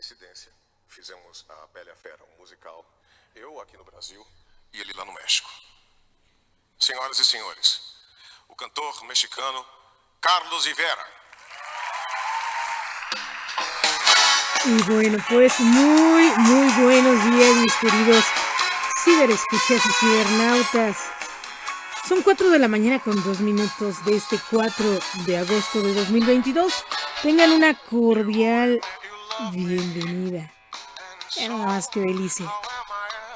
coincidência, fizemos a Bela e a Fera, um musical, eu aqui no Brasil e ele lá no México. Senhoras e senhores, o cantor mexicano Carlos Rivera. Y bueno, pues muy buenos días, mis queridos ciberescuchas y cibernautas. Son 4 de la mañana con 2 minutos de este 4 de agosto de 2022. Tengan una cordial bienvenida. Ya nada más que delicia.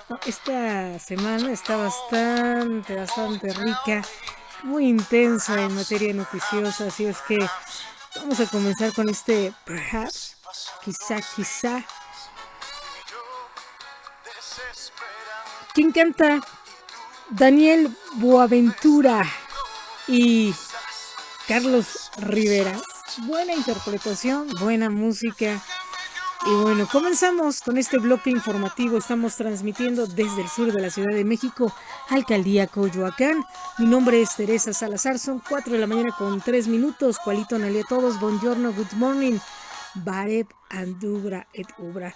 No, esta semana está bastante rica, muy intensa en materia noticiosa, así es que vamos a comenzar con este perhaps, quizá. ¿Quién canta? Daniel Boaventura y Carlos Rivera. Buena interpretación, buena música. Y bueno, comenzamos con este bloque informativo. Estamos transmitiendo desde el sur de la Ciudad de México, Alcaldía Coyoacán. Mi nombre es Teresa Salazar, son 4 de la mañana con 3 minutos. Cualito Nali a todos, buongiorno, good morning. Bareb Andubra et Ubra.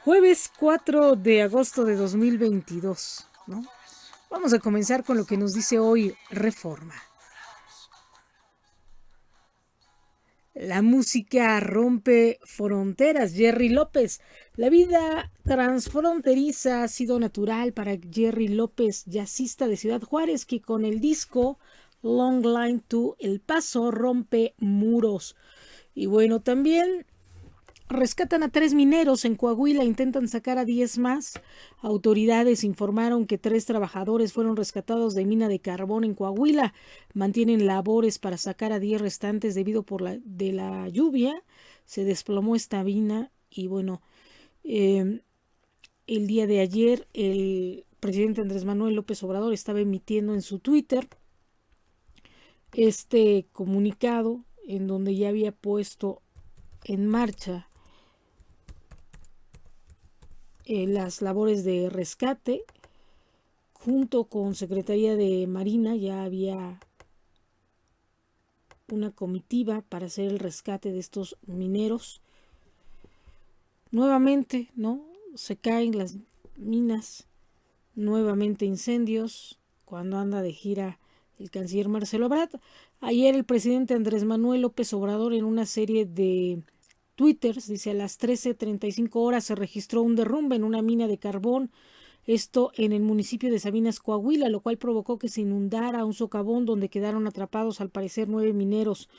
Jueves 4 de agosto de 2022, ¿no? Vamos a comenzar con lo que nos dice hoy Reforma. La música rompe fronteras. Jerry López. La vida transfronteriza ha sido natural para Jerry López, jazzista de Ciudad Juárez, que con el disco Long Line to El Paso rompe muros. Y bueno, también rescatan a 3 mineros en Coahuila, intentan sacar a 10 más. Autoridades informaron que 3 trabajadores fueron rescatados de mina de carbón en Coahuila. Mantienen labores para sacar a 10 restantes debido de la lluvia. Se desplomó esta mina y bueno, el día de ayer el presidente Andrés Manuel López Obrador estaba emitiendo en su Twitter este comunicado en donde ya había puesto en marcha las labores de rescate. Junto con Secretaría de Marina ya había una comitiva para hacer el rescate de estos mineros. Nuevamente, ¿no? Se caen las minas, nuevamente incendios cuando anda de gira el canciller Marcelo Ebrard. Ayer el presidente Andrés Manuel López Obrador en una serie de Twitter, dice, a las 13:35 horas se registró un derrumbe en una mina de carbón, esto en el municipio de Sabinas, Coahuila, lo cual provocó que se inundara un socavón donde quedaron atrapados al parecer 9 mineros.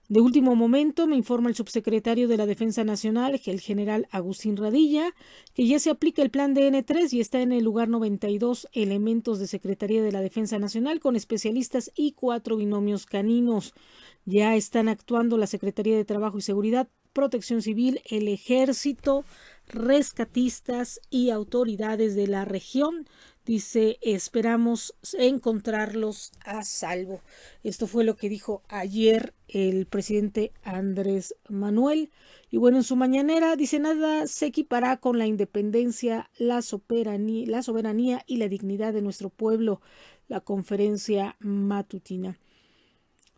De último momento me informa el subsecretario de la Defensa Nacional, el general Agustín Radilla, que ya se aplica el plan de N3 y está en el lugar 92 elementos de Secretaría de la Defensa Nacional con especialistas y 4 binomios caninos. Ya están actuando la Secretaría de Trabajo y Seguridad, Protección Civil, el Ejército, rescatistas y autoridades de la región. Dice, esperamos encontrarlos a salvo. Esto fue lo que dijo ayer el presidente Andrés Manuel. Y bueno, en su mañanera dice, nada se equipará con la independencia, la soberanía y la dignidad de nuestro pueblo. La conferencia matutina.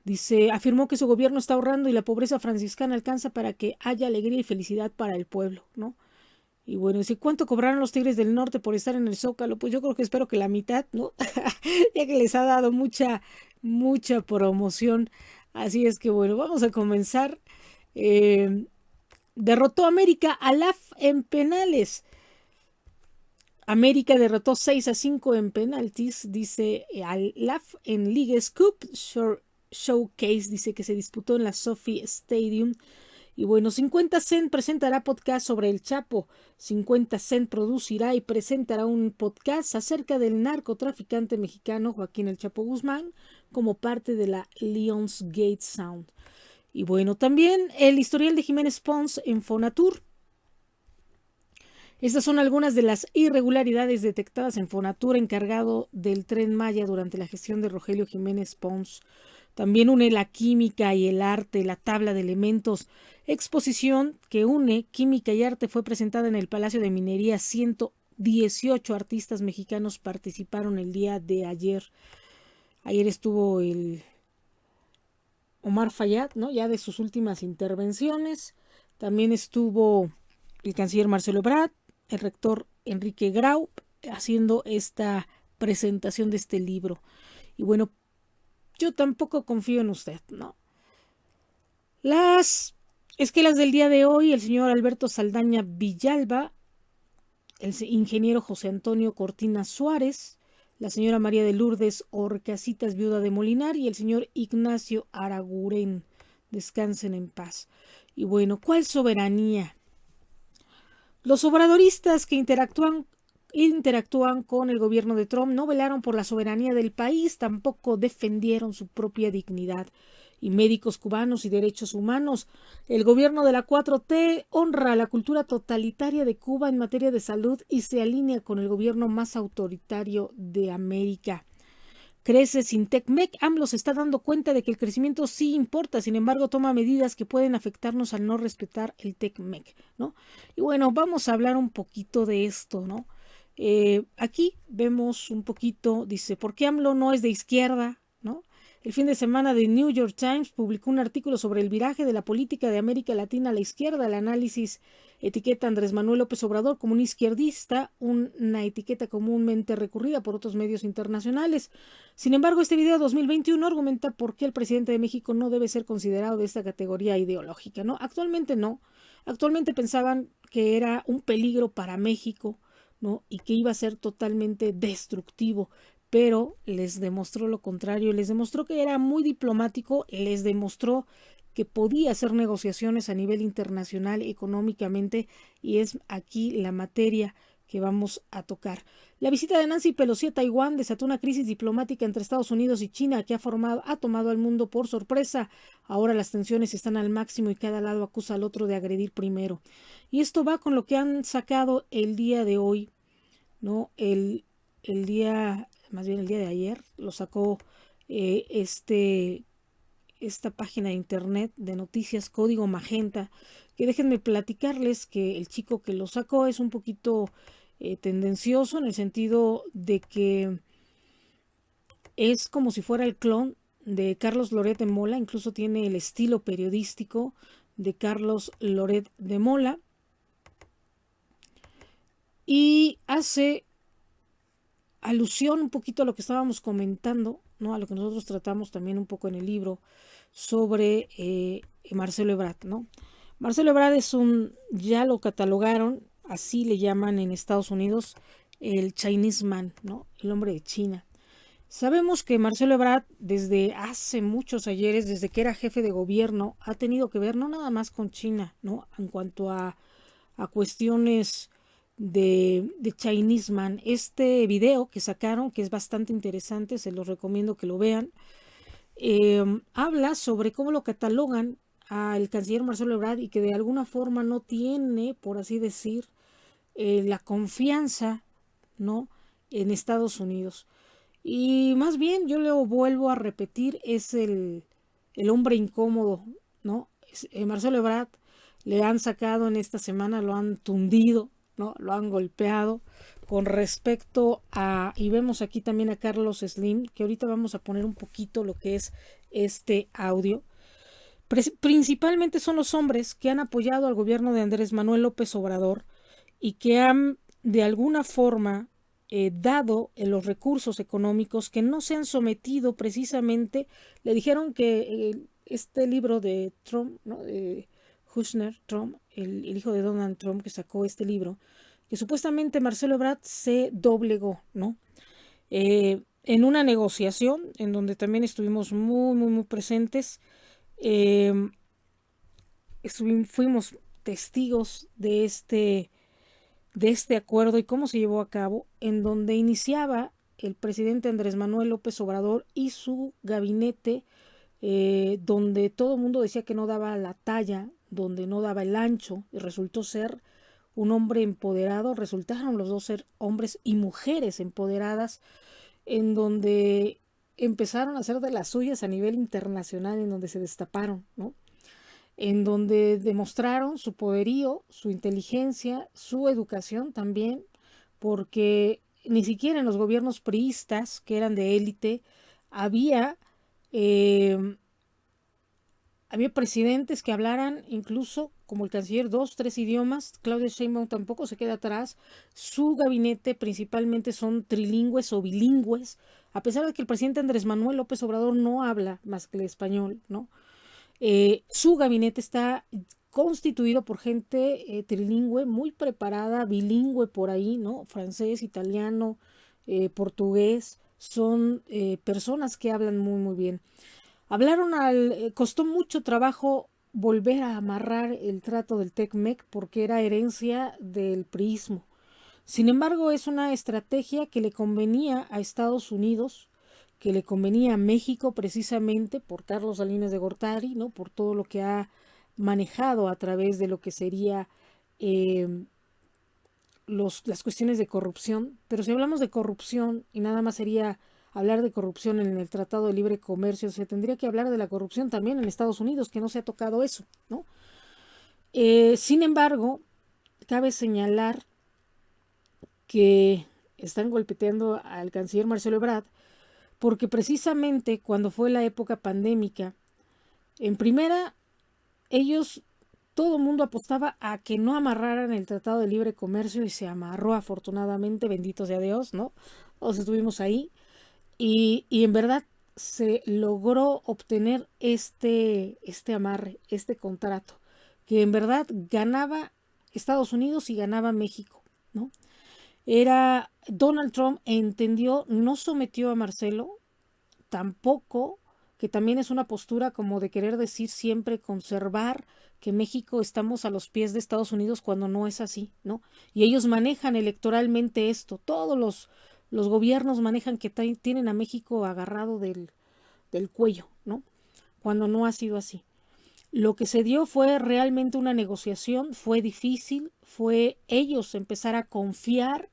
Dice, afirmó que su gobierno está ahorrando y la pobreza franciscana alcanza para que haya alegría y felicidad para el pueblo, ¿no? Y bueno, dice, ¿cuánto cobrarán los Tigres del Norte por estar en el Zócalo? Pues yo creo que espero que la mitad, ¿no? Ya que les ha dado mucha promoción. Así es que bueno, vamos a comenzar. Derrotó América a LAF en penales. América derrotó 6-5 en penaltis, dice al LAF en Leagues Cup Showcase, dice que se disputó en la Sophie Stadium. Y bueno, 50 Cent presentará podcast sobre el Chapo. 50 Cent producirá y presentará un podcast acerca del narcotraficante mexicano Joaquín El Chapo Guzmán como parte de la Lionsgate Sound. Y bueno, también el historial de Jiménez Pons en Fonatur. Estas son algunas de las irregularidades detectadas en Fonatur, encargado del Tren Maya durante la gestión de Rogelio Jiménez Pons. También une la química y el arte, la tabla de elementos. Exposición que une química y arte fue presentada en el Palacio de Minería. 118 artistas mexicanos participaron el día de ayer. Ayer estuvo el Omar Fayad, ¿no? Ya de sus últimas intervenciones. También estuvo el canciller Marcelo Ebrard, el rector Enrique Grau, haciendo esta presentación de este libro. Y bueno, yo tampoco confío en usted, ¿no? Las esquelas del día de hoy, el señor Alberto Saldaña Villalba, el ingeniero José Antonio Cortina Suárez, la señora María de Lourdes Orcasitas, viuda de Molinar, y el señor Ignacio Araguren. Descansen en paz. Y bueno, ¿cuál soberanía? Los obradoristas que interactúan con el gobierno de Trump no velaron por la soberanía del país, tampoco defendieron su propia dignidad. Y médicos cubanos y derechos humanos. El gobierno de la 4T honra la cultura totalitaria de Cuba en materia de salud y se alinea con el gobierno más autoritario de América. Crece sin TECMEC. AMLO se está dando cuenta de que el crecimiento sí importa, sin embargo toma medidas que pueden afectarnos al no respetar el TECMEC, ¿no? Y bueno, vamos a hablar un poquito de esto, ¿no? Aquí vemos un poquito, dice, ¿por qué AMLO no es de izquierda? ¿No? El fin de semana The New York Times publicó un artículo sobre el viraje de la política de América Latina a la izquierda. El análisis etiqueta a Andrés Manuel López Obrador como un izquierdista, una etiqueta comúnmente recurrida por otros medios internacionales. Sin embargo, este video 2021 argumenta por qué el presidente de México no debe ser considerado de esta categoría ideológica, ¿no? Actualmente no. Actualmente pensaban que era un peligro para México, ¿no? Y que iba a ser totalmente destructivo, pero les demostró lo contrario, les demostró que era muy diplomático, les demostró que podía hacer negociaciones a nivel internacional económicamente, y es aquí la materia que vamos a tocar. La visita de Nancy Pelosi a Taiwán desató una crisis diplomática entre Estados Unidos y China que ha tomado al mundo por sorpresa. Ahora las tensiones están al máximo y cada lado acusa al otro de agredir primero. Y esto va con lo que han sacado el día de hoy, ¿no? El día de ayer, lo sacó esta página de internet de noticias Código Magenta, que déjenme platicarles que el chico que lo sacó es un poquito tendencioso en el sentido de que es como si fuera el clon de Carlos Loret de Mola, incluso tiene el estilo periodístico de Carlos Loret de Mola, y hace alusión un poquito a lo que estábamos comentando, ¿no? A lo que nosotros tratamos también un poco en el libro sobre Marcelo Ebrard, ¿no? Marcelo Ebrard ya lo catalogaron, así le llaman en Estados Unidos, el Chinese Man, ¿no? El hombre de China. Sabemos que Marcelo Ebrard desde hace muchos ayeres, desde que era jefe de gobierno, ha tenido que ver no nada más con China, ¿no? En cuanto a cuestiones de Chinese Man. Este video que sacaron, que es bastante interesante, se los recomiendo que lo vean, habla sobre cómo lo catalogan al canciller Marcelo Ebrard y que de alguna forma no tiene, por así decir, la confianza, ¿no?, en Estados Unidos. Y más bien, yo lo vuelvo a repetir, es el hombre incómodo, ¿no? Marcelo Ebrard le han sacado en esta semana, lo han tundido, ¿no? Lo han golpeado con respecto a, y vemos aquí también a Carlos Slim, que ahorita vamos a poner un poquito lo que es este audio. Principalmente son los hombres que han apoyado al gobierno de Andrés Manuel López Obrador y que han de alguna forma dado los recursos económicos, que no se han sometido precisamente. Le dijeron que este libro de Trump, ¿no?, de Kushner, Trump, el hijo de Donald Trump, que sacó este libro, que supuestamente Marcelo Ebrard se doblegó, ¿no? En una negociación en donde también estuvimos muy presentes, fuimos testigos de este acuerdo y cómo se llevó a cabo, en donde iniciaba el presidente Andrés Manuel López Obrador y su gabinete, donde todo el mundo decía que no daba la talla, donde no daba el ancho, y resultó ser un hombre empoderado, resultaron los dos ser hombres y mujeres empoderadas, en donde empezaron a hacer de las suyas a nivel internacional, en donde se destaparon, ¿no?, en donde demostraron su poderío, su inteligencia, su educación también, porque ni siquiera en los gobiernos priistas, que eran de élite, había había presidentes que hablaran incluso, como el canciller, 2, 3 idiomas. Claudia Sheinbaum tampoco se queda atrás. Su gabinete principalmente son trilingües o bilingües, a pesar de que el presidente Andrés Manuel López Obrador no habla más que el español, ¿no? Su gabinete está constituido por gente trilingüe, muy preparada, bilingüe por ahí, ¿no? Francés, italiano, portugués. Son personas que hablan muy, muy bien. Costó mucho trabajo volver a amarrar el trato del TEC-MEC porque era herencia del priismo. Sin embargo, es una estrategia que le convenía a Estados Unidos, que le convenía a México precisamente por Carlos Salinas de Gortari, ¿no? Por todo lo que ha manejado a través de lo que sería eh, las cuestiones de corrupción. Pero si hablamos de corrupción y nada más sería hablar de corrupción en el Tratado de Libre Comercio, se tendría que hablar de la corrupción también en Estados Unidos, que no se ha tocado eso, ¿no? Sin embargo, cabe señalar que están golpeteando al canciller Marcelo Ebrard, porque precisamente cuando fue la época pandémica, en primera, todo el mundo apostaba a que no amarraran el Tratado de Libre Comercio y se amarró afortunadamente, bendito sea Dios, ¿no? Todos estuvimos ahí y en verdad se logró obtener este amarre, este contrato, que en verdad ganaba Estados Unidos y ganaba México, ¿no? Donald Trump entendió, no sometió a Marcelo, tampoco, que también es una postura como de querer decir siempre conservar que México estamos a los pies de Estados Unidos cuando no es así, ¿no? Y ellos manejan electoralmente esto, todos los gobiernos manejan que tienen a México agarrado del cuello, ¿no? Cuando no ha sido así. Lo que se dio fue realmente una negociación, fue difícil, fue ellos empezar a confiar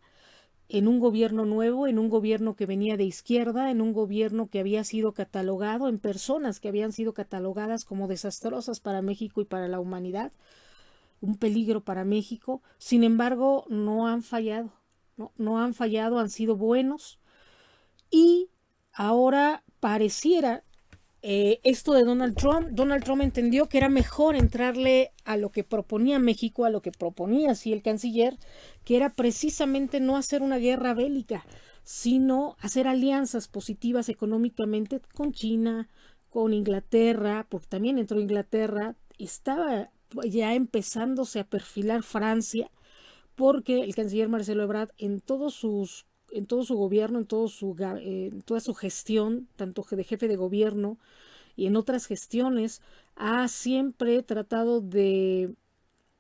en un gobierno nuevo, en un gobierno que venía de izquierda, en un gobierno que había sido catalogado, en personas que habían sido catalogadas como desastrosas para México y para la humanidad, un peligro para México. Sin embargo, no han fallado, no han fallado, han sido buenos y ahora pareciera esto de Donald Trump entendió que era mejor entrarle a lo que proponía México, a lo que proponía así el canciller, que era precisamente no hacer una guerra bélica, sino hacer alianzas positivas económicamente con China, con Inglaterra, porque también entró Inglaterra, estaba ya empezándose a perfilar Francia, porque el canciller Marcelo Ebrard en todo su gobierno, en toda su gestión, tanto de jefe de gobierno y en otras gestiones, ha siempre tratado de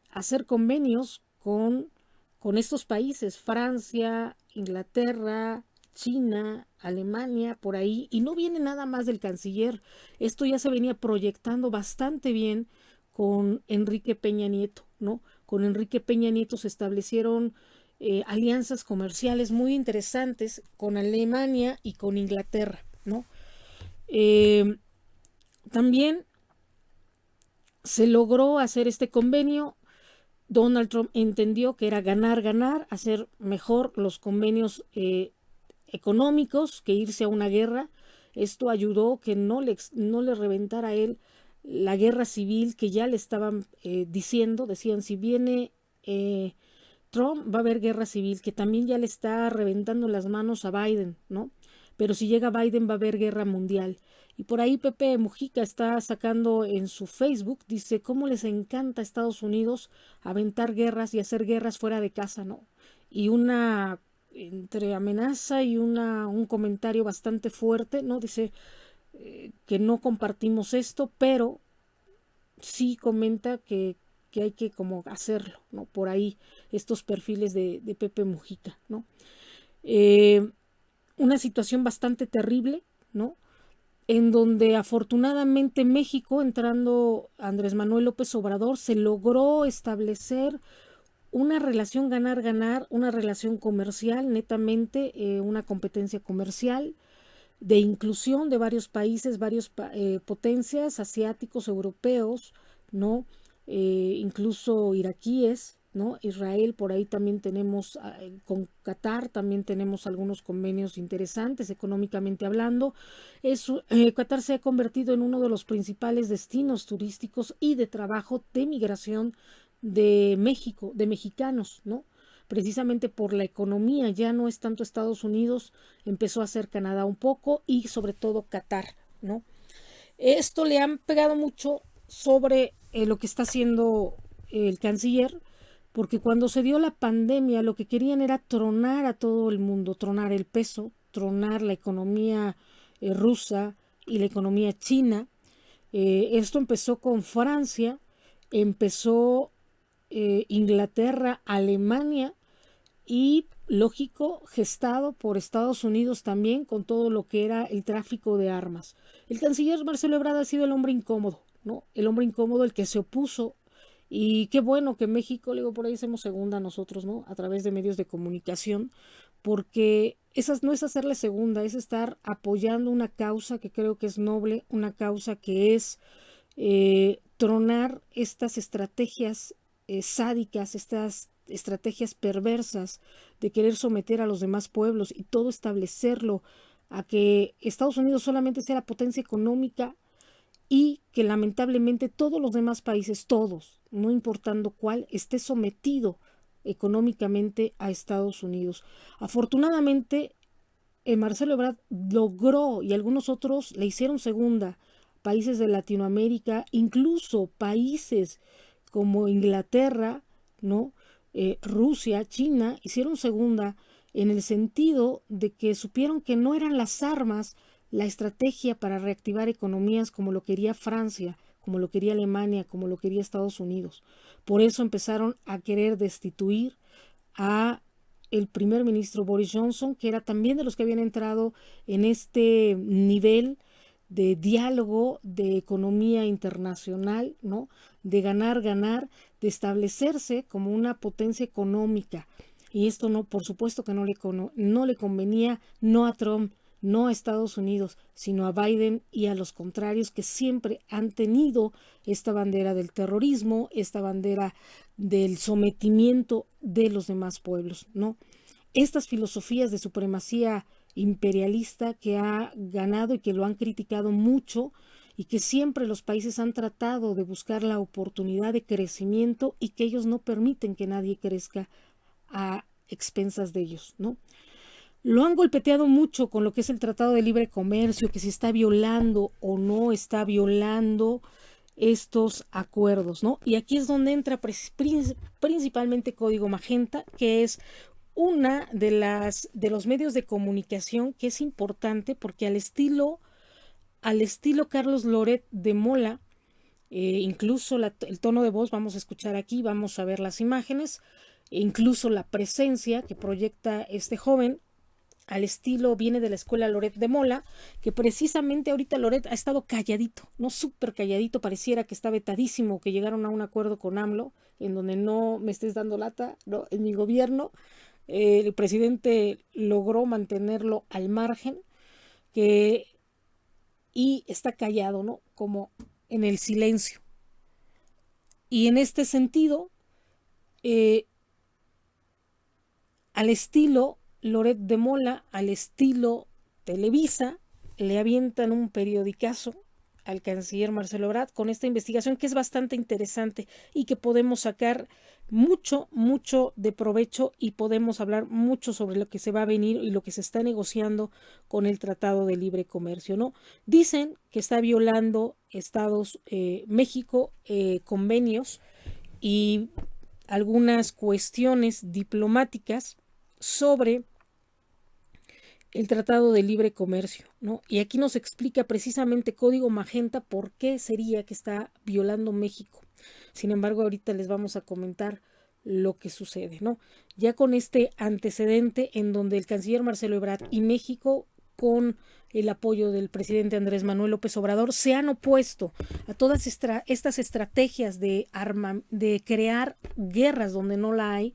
hacer convenios con estos países, Francia, Inglaterra, China, Alemania, por ahí, y no viene nada más del canciller. Esto ya se venía proyectando bastante bien con Enrique Peña Nieto, ¿no? Con Enrique Peña Nieto se establecieron alianzas comerciales muy interesantes con Alemania y con Inglaterra, ¿no? También se logró hacer este convenio. Donald Trump entendió que era ganar, ganar, hacer mejor los convenios económicos que irse a una guerra. Esto ayudó que no le reventara a él la guerra civil que ya le estaban decían, si viene Trump va a haber guerra civil, que también ya le está reventando las manos a Biden, ¿no? Pero si llega Biden va a haber guerra mundial. Y por ahí Pepe Mujica está sacando en su Facebook, dice, cómo les encanta a Estados Unidos aventar guerras y hacer guerras fuera de casa, ¿no? Y entre amenaza y un comentario bastante fuerte, ¿no? Dice que no compartimos esto, pero sí comenta que hay que como hacerlo, ¿no? Por ahí estos perfiles de Pepe Mujica, ¿no? Una situación bastante terrible, ¿no? En donde afortunadamente México, entrando Andrés Manuel López Obrador, se logró establecer una relación ganar-ganar, una relación comercial, netamente una competencia comercial, de inclusión de varios países, potencias asiáticos, europeos, ¿no? Incluso iraquíes, ¿no? Israel, por ahí también tenemos, con Qatar también tenemos algunos convenios interesantes económicamente hablando. Qatar se ha convertido en uno de los principales destinos turísticos y de trabajo de migración de México, de mexicanos, ¿no? Precisamente por la economía, ya no es tanto Estados Unidos, empezó a ser Canadá un poco y sobre todo Qatar, ¿no? Esto le han pegado mucho sobre lo que está haciendo el canciller, porque cuando se dio la pandemia lo que querían era tronar a todo el mundo, tronar el peso, tronar la economía rusa y la economía china. Esto empezó con Francia, empezó Inglaterra, Alemania y, lógico, gestado por Estados Unidos también con todo lo que era el tráfico de armas. El canciller Marcelo Ebrard ha sido el hombre incómodo, ¿no? El hombre incómodo, el que se opuso. Y qué bueno que México, le digo, por ahí hacemos segunda nosotros, ¿no? A través de medios de comunicación, porque esas no es hacerle segunda, es estar apoyando una causa que creo que es noble, una causa que es tronar estas estrategias sádicas, estas estrategias perversas de querer someter a los demás pueblos y todo establecerlo a que Estados Unidos solamente sea la potencia económica y que lamentablemente todos los demás países, todos, no importando cuál, esté sometido económicamente a Estados Unidos. Afortunadamente, Marcelo Ebrard logró, y algunos otros le hicieron segunda, países de Latinoamérica, incluso países como Inglaterra, ¿no? Rusia, China, hicieron segunda en el sentido de que supieron que no eran las armas la estrategia para reactivar economías como lo quería Francia, como lo quería Alemania, como lo quería Estados Unidos. Por eso empezaron a querer destituir a el primer ministro Boris Johnson, que era también de los que habían entrado en este nivel de diálogo de economía internacional, ¿no? De ganar, ganar, de establecerse como una potencia económica. Y esto no, por supuesto que no le convenía, no a Trump, no a Estados Unidos, sino a Biden y a los contrarios que siempre han tenido esta bandera del terrorismo, esta bandera del sometimiento de los demás pueblos, ¿no? Estas filosofías de supremacía imperialista que ha ganado y que lo han criticado mucho y que siempre los países han tratado de buscar la oportunidad de crecimiento y que ellos no permiten que nadie crezca a expensas de ellos, ¿no? Lo han golpeteado mucho con lo que es el Tratado de Libre Comercio, que si está violando o no está violando estos acuerdos, ¿no? Y aquí es donde entra principalmente Código Magenta, que es una de los medios de comunicación que es importante porque al estilo Carlos Loret de Mola, incluso el tono de voz, vamos a escuchar aquí, vamos a ver las imágenes, incluso la presencia que proyecta este joven, al estilo viene de la escuela Loret de Mola, que precisamente ahorita Loret ha estado calladito, no súper calladito, pareciera que está vetadísimo, que llegaron a un acuerdo con AMLO, en donde no me estés dando lata, ¿no? En mi gobierno, el presidente logró mantenerlo al margen, y está callado, ¿no? Como en el silencio. Y en este sentido, al estilo Loret de Mola, al estilo Televisa, le avientan un periodicazo al canciller Marcelo Ebrard con esta investigación que es bastante interesante y que podemos sacar mucho de provecho y podemos hablar mucho sobre lo que se va a venir y lo que se está negociando con el Tratado de Libre Comercio, ¿no? Dicen que está violando México, convenios y algunas cuestiones diplomáticas sobre el Tratado de Libre Comercio, ¿no? Y aquí nos explica precisamente Código Magenta por qué sería que está violando México. Sin embargo, ahorita les vamos a comentar lo que sucede, ¿no? Ya con este antecedente en donde el canciller Marcelo Ebrard y México, con el apoyo del presidente Andrés Manuel López Obrador, se han opuesto a todas estas estrategias de crear guerras donde no la hay,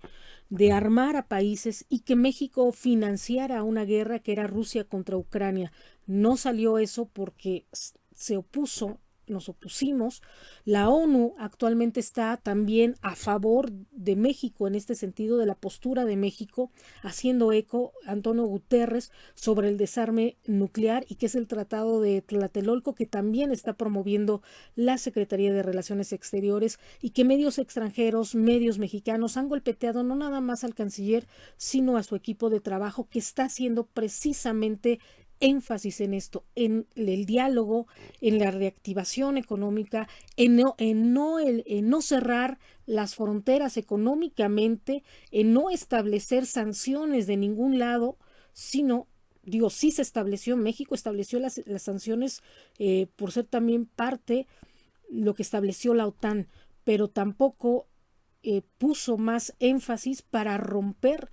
de armar a países y que México financiara una guerra que era Rusia contra Ucrania. No salió eso porque se opuso nos opusimos. La ONU actualmente está también a favor de México en este sentido, de la postura de México, haciendo eco Antonio Guterres sobre el desarme nuclear, y que es el Tratado de Tlatelolco, que también está promoviendo la Secretaría de Relaciones Exteriores, y que medios extranjeros, medios mexicanos han golpeteado no nada más al canciller, sino a su equipo de trabajo, que está haciendo precisamente énfasis en esto, en el diálogo, en la reactivación económica, en no cerrar las fronteras económicamente, en no establecer sanciones de ningún lado, sino, digo, sí se estableció, México estableció las sanciones por ser también parte, lo que estableció la OTAN, pero tampoco puso más énfasis para romper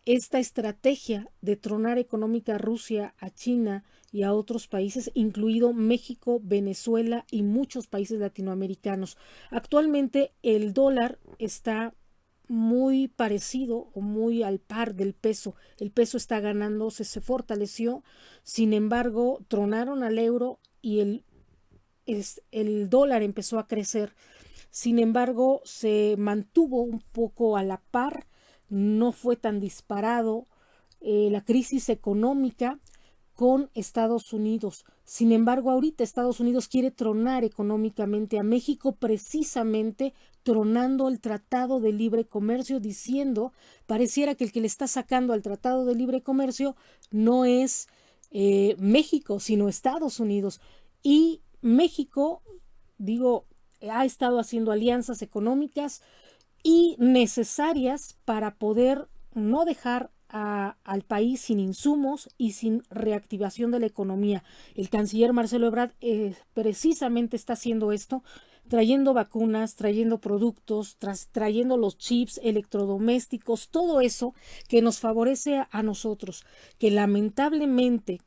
esta estrategia de tronar económica a Rusia, a China y a otros países, incluido México, Venezuela y muchos países latinoamericanos. Actualmente el dólar está muy parecido o muy al par del peso. El peso está ganando, se fortaleció. Sin embargo, tronaron al euro y el dólar empezó a crecer. Sin embargo, se mantuvo un poco a la par, no fue tan disparado la crisis económica con Estados Unidos. Sin embargo, ahorita Estados Unidos quiere tronar económicamente a México, precisamente tronando el Tratado de Libre Comercio, diciendo, pareciera que el que le está sacando al Tratado de Libre Comercio no es México, sino Estados Unidos. Y México, digo, ha estado haciendo alianzas económicas y necesarias para poder no dejar al país sin insumos y sin reactivación de la economía. El canciller Marcelo Ebrard precisamente está haciendo esto, trayendo vacunas, trayendo productos, trayendo los chips, electrodomésticos, todo eso que nos favorece a nosotros, que lamentablemente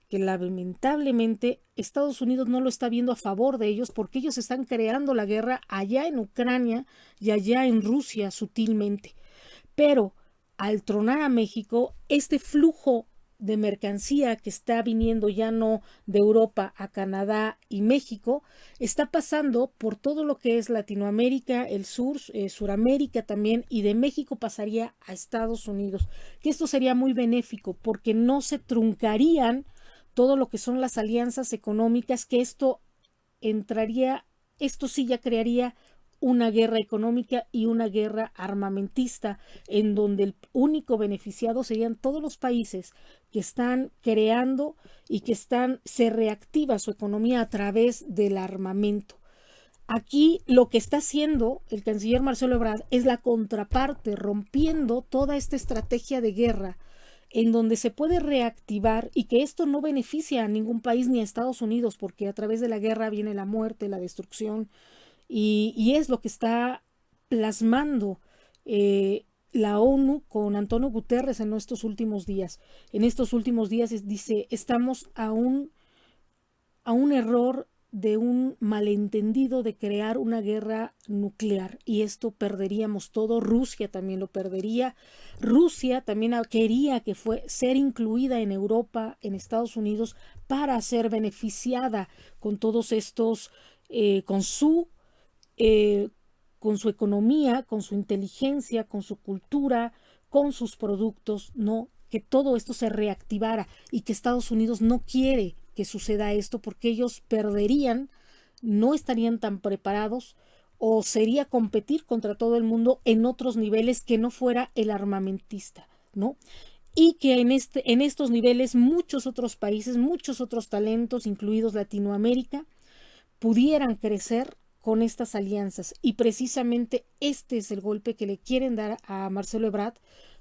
Estados Unidos no lo está viendo a favor de ellos, porque ellos están creando la guerra allá en Ucrania y allá en Rusia sutilmente. Pero al tronar a México, este flujo de mercancía que está viniendo ya no de Europa a Canadá y México, está pasando por todo lo que es Latinoamérica, el sur, Suramérica también, y de México pasaría a Estados Unidos, que esto sería muy benéfico porque no se truncarían todo lo que son las alianzas económicas, que esto sí ya crearía una guerra económica y una guerra armamentista, en donde el único beneficiado serían todos los países que están creando y que se reactiva su economía a través del armamento. Aquí lo que está haciendo el canciller Marcelo Ebrard es la contraparte, rompiendo toda esta estrategia de guerra en donde se puede reactivar, y que esto no beneficia a ningún país ni a Estados Unidos, porque a través de la guerra viene la muerte, la destrucción, y es lo que está plasmando la ONU con Antonio Guterres en estos últimos días. En estos últimos días dice, estamos a un error de un malentendido de crear una guerra nuclear, y esto perderíamos todo. Rusia también lo perdería. Rusia también quería que ser incluida en Europa, en Estados Unidos, para ser beneficiada con todos estos, con su economía, con su inteligencia, con su cultura, con sus productos, ¿no? Que todo esto se reactivara, y que Estados Unidos no quiere que suceda esto, porque ellos perderían, no estarían tan preparados, o sería competir contra todo el mundo en otros niveles que no fuera el armamentista, ¿no? Y que en estos niveles muchos otros países, muchos otros talentos, incluidos Latinoamérica, pudieran crecer con estas alianzas. Y precisamente este es el golpe que le quieren dar a Marcelo Ebrard,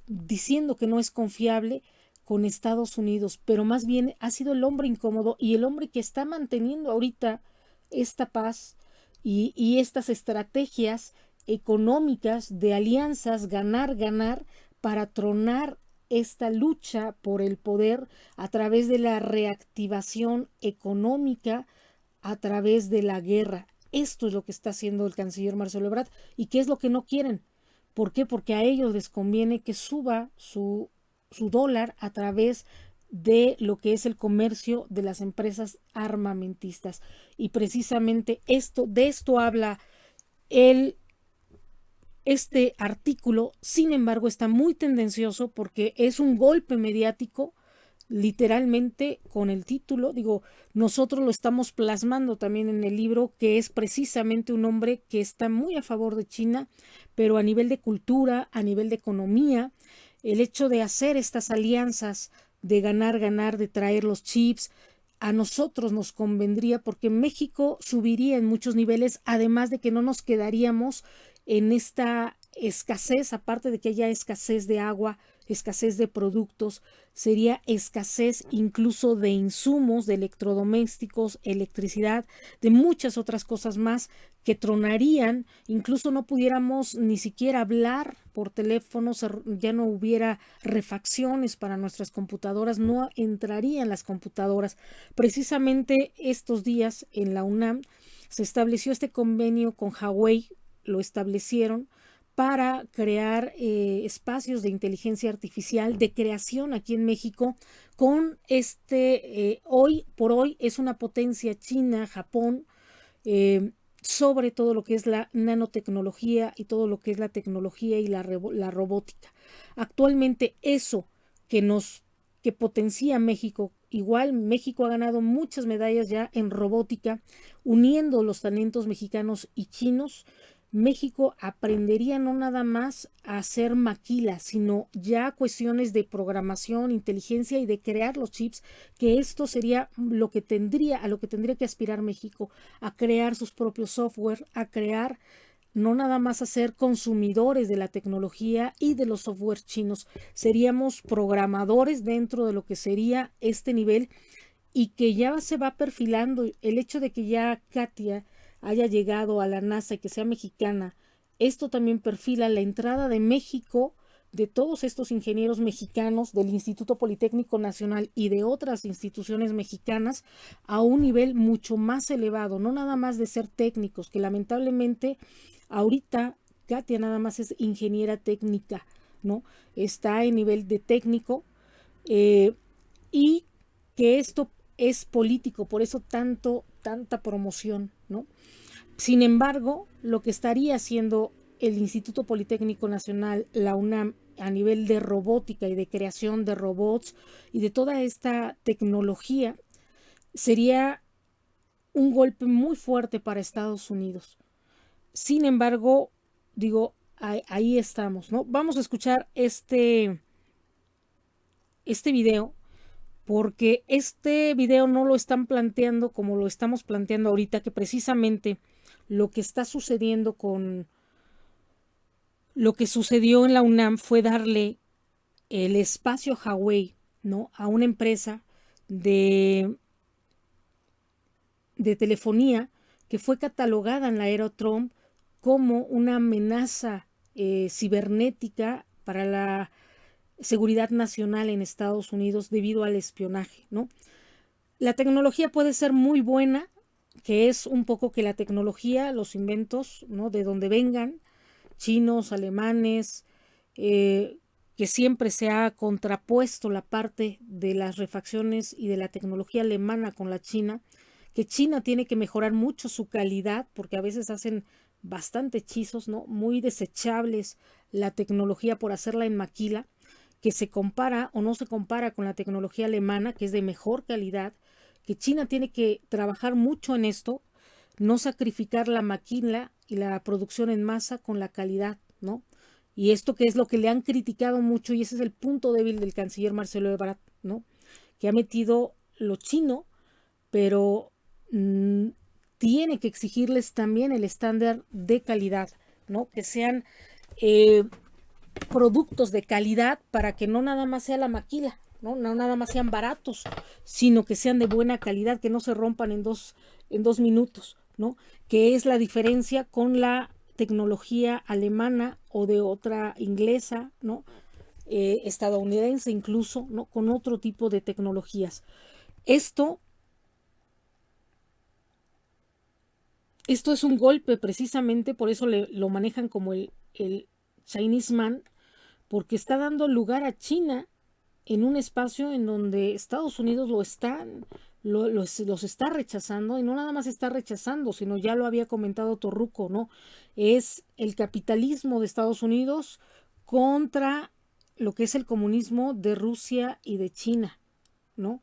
diciendo que no es confiable con Estados Unidos, pero más bien ha sido el hombre incómodo y el hombre que está manteniendo ahorita esta paz y estas estrategias económicas de alianzas, ganar, para tronar esta lucha por el poder a través de la reactivación económica, a través de la guerra. Esto es lo que está haciendo el canciller Marcelo Ebrard. ¿Y qué es lo que no quieren? ¿Por qué? Porque a ellos les conviene que suba su dólar a través de lo que es el comercio de las empresas armamentistas. Y precisamente de esto habla este artículo. Sin embargo, está muy tendencioso porque es un golpe mediático, literalmente, con el título. Digo, nosotros lo estamos plasmando también en el libro, que es precisamente un hombre que está muy a favor de China, pero a nivel de cultura, a nivel de economía, el hecho de hacer estas alianzas, de ganar, de traer los chips, a nosotros nos convendría porque México subiría en muchos niveles, además de que no nos quedaríamos en esta escasez, aparte de que haya escasez de agua, escasez de productos, sería escasez incluso de insumos, de electrodomésticos, electricidad, de muchas otras cosas más que tronarían. Incluso no pudiéramos ni siquiera hablar por teléfono, ya no hubiera refacciones para nuestras computadoras, no entrarían las computadoras. Precisamente estos días en la UNAM se estableció este convenio con Huawei, lo establecieron para crear espacios de inteligencia artificial, de creación aquí en México, con hoy por hoy es una potencia China, Japón, sobre todo lo que es la nanotecnología y todo lo que es la tecnología y la robótica. Actualmente eso que potencia México, igual México ha ganado muchas medallas ya en robótica, uniendo los talentos mexicanos y chinos. México aprendería no nada más a hacer maquilas, sino ya cuestiones de programación, inteligencia y de crear los chips, que esto sería a lo que tendría que aspirar México, a crear sus propios software, a crear, no nada más a ser consumidores de la tecnología y de los software chinos, seríamos programadores dentro de lo que sería este nivel, y que ya se va perfilando el hecho de que ya Katia haya llegado a la NASA y que sea mexicana. Esto también perfila la entrada de México, de todos estos ingenieros mexicanos del Instituto Politécnico Nacional y de otras instituciones mexicanas, a un nivel mucho más elevado, no nada más de ser técnicos, que lamentablemente ahorita Katia nada más es ingeniera técnica, ¿no? Está en nivel de técnico, y que esto es político, por eso tanta promoción, ¿no? Sin embargo, lo que estaría haciendo el Instituto Politécnico Nacional, la UNAM, a nivel de robótica y de creación de robots y de toda esta tecnología, sería un golpe muy fuerte para Estados Unidos. Sin embargo, digo, ahí estamos, ¿no? Vamos a escuchar este video, porque este video no lo están planteando como lo estamos planteando ahorita, que precisamente lo que está sucediendo con lo que sucedió en la UNAM fue darle el espacio Huawei, ¿no?, a una empresa de telefonía que fue catalogada en la era Trump como una amenaza cibernética para la seguridad nacional en Estados Unidos debido al espionaje, ¿no? La tecnología puede ser muy buena, que es un poco que la tecnología, los inventos, ¿no?, de donde vengan, chinos, alemanes, que siempre se ha contrapuesto la parte de las refacciones y de la tecnología alemana con la China, que China tiene que mejorar mucho su calidad, porque a veces hacen bastante hechizos, ¿no?, muy desechables la tecnología por hacerla en maquila, que se compara o no se compara con la tecnología alemana, que es de mejor calidad, que China tiene que trabajar mucho en esto, no sacrificar la maquila y la producción en masa con la calidad, ¿no? Y esto que es lo que le han criticado mucho, y ese es el punto débil del canciller Marcelo Ebrard, ¿no?, que ha metido lo chino, pero tiene que exigirles también el estándar de calidad, ¿no?, que sean productos de calidad, para que no nada más sea la maquila, ¿no? No nada más sean baratos, sino que sean de buena calidad, que no se rompan en dos minutos, ¿no?, que es la diferencia con la tecnología alemana o de otra inglesa, ¿no?, estadounidense incluso, ¿no?, con otro tipo de tecnologías. Esto es un golpe, precisamente por eso lo manejan como el Chinese Man, porque está dando lugar a China en un espacio en donde Estados Unidos los está rechazando, y no nada más está rechazando, sino ya lo había comentado Torruco, ¿no? Es el capitalismo de Estados Unidos contra lo que es el comunismo de Rusia y de China, ¿no?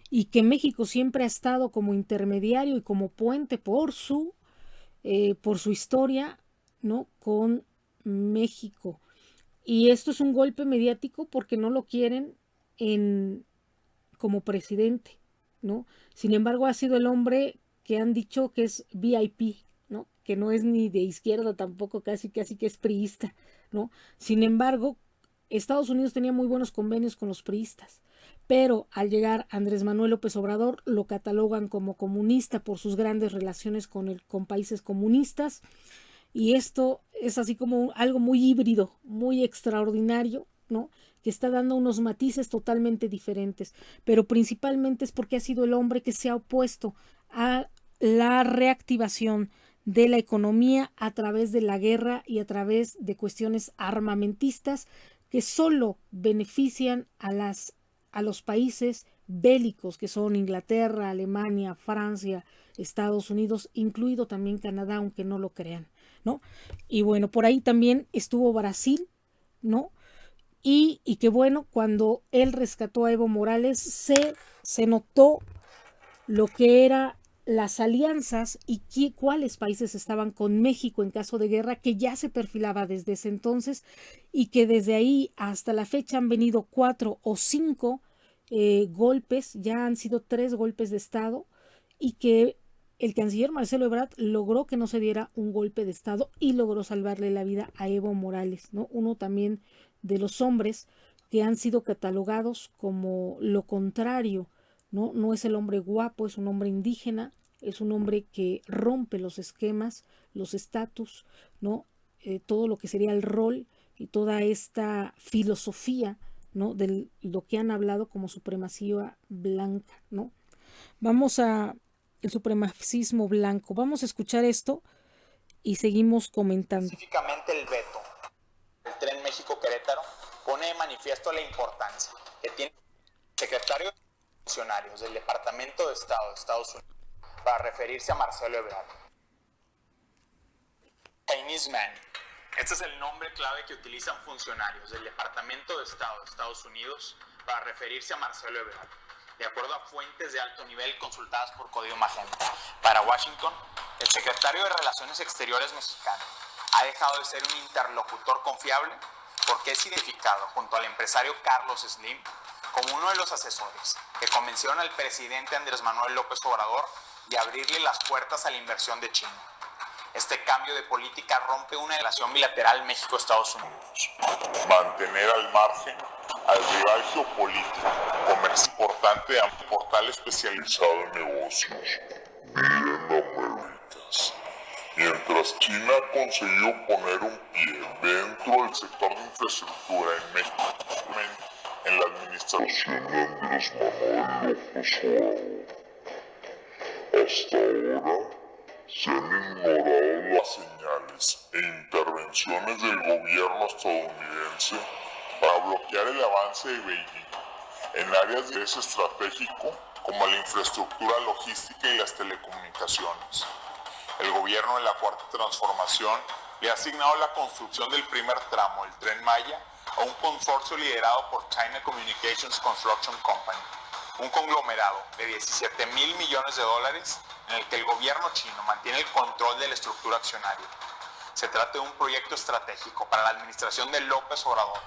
Y que México siempre ha estado como intermediario y como puente por su historia, ¿no? Con México. Y esto es un golpe mediático porque no lo quieren en, como presidente, ¿no? Sin embargo, ha sido el hombre que han dicho que es VIP, ¿no? Que no es ni de izquierda tampoco, casi que es priista, ¿no? Sin embargo, Estados Unidos tenía muy buenos convenios con los priistas, pero al llegar Andrés Manuel López Obrador lo catalogan como comunista por sus grandes relaciones con países comunistas, y esto es así como algo muy híbrido, muy extraordinario, ¿no? Que está dando unos matices totalmente diferentes, pero principalmente es porque ha sido el hombre que se ha opuesto a la reactivación de la economía a través de la guerra y a través de cuestiones armamentistas que solo benefician a los países bélicos, que son Inglaterra, Alemania, Francia, Estados Unidos, incluido también Canadá, aunque no lo crean, ¿no? Y bueno, por ahí también estuvo Brasil, ¿no? Y que bueno, cuando él rescató a Evo Morales, se notó lo que eran las alianzas y cuáles países estaban con México en caso de guerra, que ya se perfilaba desde ese entonces, y que desde ahí hasta la fecha han venido 4 o 5 golpes, ya han sido 3 golpes de Estado, y que el canciller Marcelo Ebrard logró que no se diera un golpe de Estado y logró salvarle la vida a Evo Morales, ¿no? Uno también de los hombres que han sido catalogados como lo contrario, ¿no? No es el hombre guapo, es un hombre indígena, es un hombre que rompe los esquemas, los estatus, ¿no? Todo lo que sería el rol y toda esta filosofía, ¿no? De lo que han hablado como supremacía blanca, ¿no? Vamos a el supremacismo blanco. Vamos a escuchar esto y seguimos comentando. Específicamente el veto del Tren México-Querétaro pone de manifiesto la importancia que tiene el secretario de Funcionarios del Departamento de Estado de Estados Unidos para referirse a Marcelo Ebrard. Chinese Man. Este es el nombre clave que utilizan funcionarios del Departamento de Estado de Estados Unidos para referirse a Marcelo Ebrard, de acuerdo a fuentes de alto nivel consultadas por Código Magenta. Para Washington, el secretario de Relaciones Exteriores mexicano ha dejado de ser un interlocutor confiable porque es identificado junto al empresario Carlos Slim como uno de los asesores que convencieron al presidente Andrés Manuel López Obrador de abrirle las puertas a la inversión de China. Este cambio de política rompe una relación bilateral México-Estados Unidos. Mantener al margen al rival geopolítico, comercio importante a un portal especializado en negocios, bien Américas. Mientras China ha conseguido poner un pie dentro del sector de infraestructura en México, en la administración de Andrés Manuel López Obrador. Hasta ahora se han ignorado las señales e intervenciones del gobierno estadounidense para bloquear el avance de Beijing en áreas de interés estratégico como la infraestructura logística y las telecomunicaciones. El gobierno de la Cuarta Transformación le ha asignado la construcción del primer tramo del Tren Maya a un consorcio liderado por China Communications Construction Company, un conglomerado de $17,000 millones en el que el gobierno chino mantiene el control de la estructura accionaria. Se trata de un proyecto estratégico para la administración de López Obrador,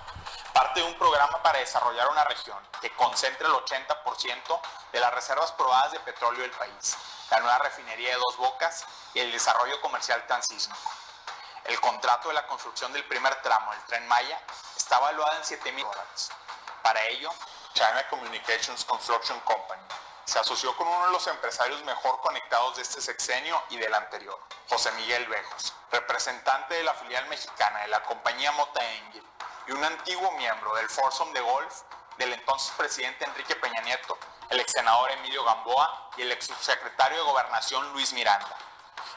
parte de un programa para desarrollar una región que concentre el 80% de las reservas probadas de petróleo del país, la nueva refinería de Dos Bocas y el desarrollo comercial transísmico. El contrato de la construcción del primer tramo del Tren Maya está valuado en $7,000. Para ello, China Communications Construction Company se asoció con uno de los empresarios mejor conectados de este sexenio y del anterior, José Miguel Bejos, representante de la filial mexicana de la compañía Mota Engil y un antiguo miembro del Foursome de Golf del entonces presidente Enrique Peña Nieto, el ex senador Emilio Gamboa y el ex subsecretario de Gobernación Luis Miranda.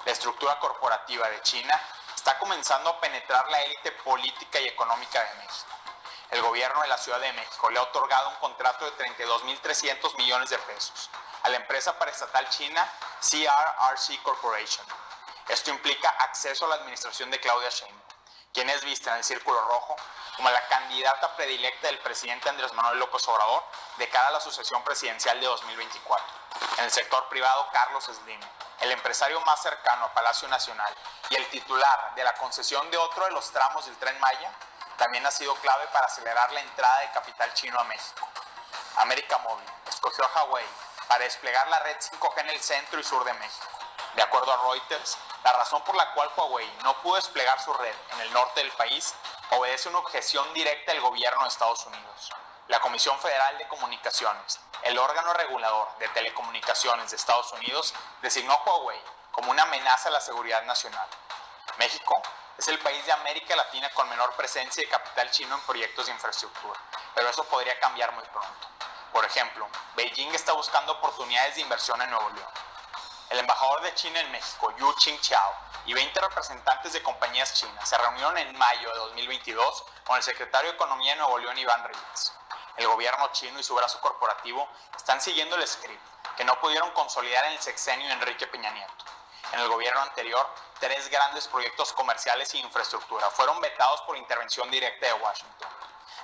La estructura corporativa de China está comenzando a penetrar la élite política y económica de México. El gobierno de la Ciudad de México le ha otorgado un contrato de 32.300 millones de pesos a la empresa paraestatal china CRRC Corporation. Esto implica acceso a la administración de Claudia Sheinbaum, quien es vista en el círculo rojo como la candidata predilecta del presidente Andrés Manuel López Obrador de cara a la sucesión presidencial de 2024. En el sector privado, Carlos Slim, el empresario más cercano a Palacio Nacional y el titular de la concesión de otro de los tramos del Tren Maya, también ha sido clave para acelerar la entrada de capital chino a México. América Móvil escogió a Huawei para desplegar la red 5G en el centro y sur de México. De acuerdo a Reuters, la razón por la cual Huawei no pudo desplegar su red en el norte del país obedece a una objeción directa del gobierno de Estados Unidos. La Comisión Federal de Comunicaciones, el órgano regulador de telecomunicaciones de Estados Unidos, designó a Huawei como una amenaza a la seguridad nacional. México es el país de América Latina con menor presencia de capital chino en proyectos de infraestructura, pero eso podría cambiar muy pronto. Por ejemplo, Beijing está buscando oportunidades de inversión en Nuevo León. El embajador de China en México, Yu Qingqiao, y 20 representantes de compañías chinas se reunieron en mayo de 2022 con el secretario de Economía de Nuevo León, Iván Rivas. El gobierno chino y su brazo corporativo están siguiendo el script que no pudieron consolidar en el sexenio de Enrique Peña Nieto. En el gobierno anterior, 3 grandes proyectos comerciales y infraestructura fueron vetados por intervención directa de Washington.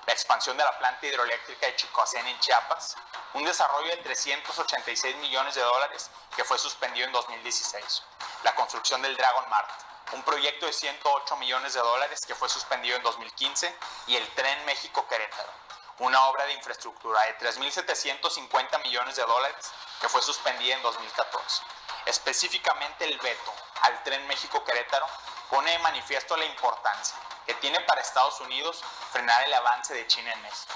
La expansión de la planta hidroeléctrica de Chicoacén en Chiapas, un desarrollo de 386 millones de dólares que fue suspendido en 2016. La construcción del Dragon Mart, un proyecto de 108 millones de dólares que fue suspendido en 2015, y el Tren México-Querétaro, una obra de infraestructura de 3.750 millones de dólares que fue suspendida en 2014. Específicamente el veto al Tren México-Querétaro pone de manifiesto la importancia que tiene para Estados Unidos frenar el avance de China en México.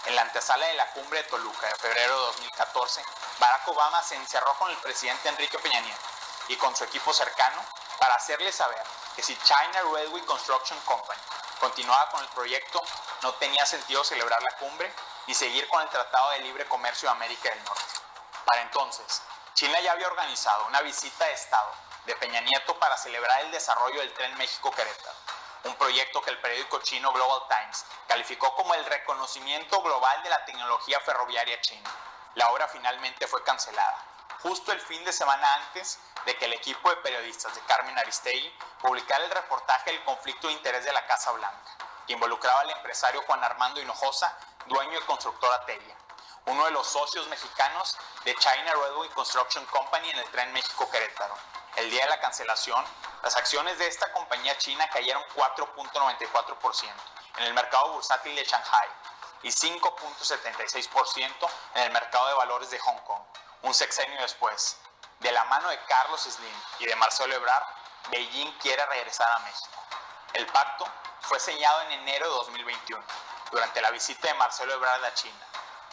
En la antesala de la cumbre de Toluca de febrero de 2014, Barack Obama se encerró con el presidente Enrique Peña Nieto y con su equipo cercano para hacerle saber que si China Railway Construction Company continuaba con el proyecto, no tenía sentido celebrar la cumbre y seguir con el Tratado de Libre Comercio de América del Norte. Para entonces, China ya había organizado una visita de Estado de Peña Nieto para celebrar el desarrollo del Tren México-Querétaro, un proyecto que el periódico chino Global Times calificó como el reconocimiento global de la tecnología ferroviaria china. La obra finalmente fue cancelada, justo el fin de semana antes de que el equipo de periodistas de Carmen Aristegui publicara el reportaje del conflicto de interés de la Casa Blanca, que involucraba al empresario Juan Armando Hinojosa, dueño de constructora Telia, uno de los socios mexicanos de China Railway Construction Company en el Tren México-Querétaro. El día de la cancelación, las acciones de esta compañía china cayeron 4.94% en el mercado bursátil de Shanghai y 5.76% en el mercado de valores de Hong Kong. Un sexenio después, de la mano de Carlos Slim y de Marcelo Ebrard, Beijing quiere regresar a México. El pacto fue sellado en enero de 2021, durante la visita de Marcelo Ebrard a China,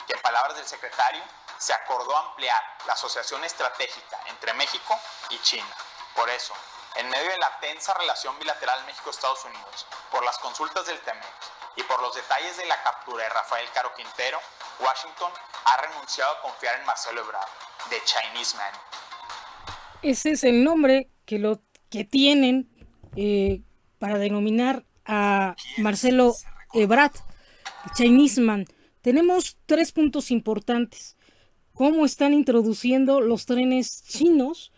que en palabras del secretario, se acordó ampliar la asociación estratégica entre México y China. Por eso, en medio de la tensa relación bilateral México-Estados Unidos, por las consultas del TEMEC y por los detalles de la captura de Rafael Caro Quintero, Washington ha renunciado a confiar en Marcelo Ebrard, The Chinese Man. Ese es el nombre que tienen para denominar a Marcelo Ebrard, el Chinese Man. Tenemos 3 puntos importantes. Cómo están introduciendo los trenes chinos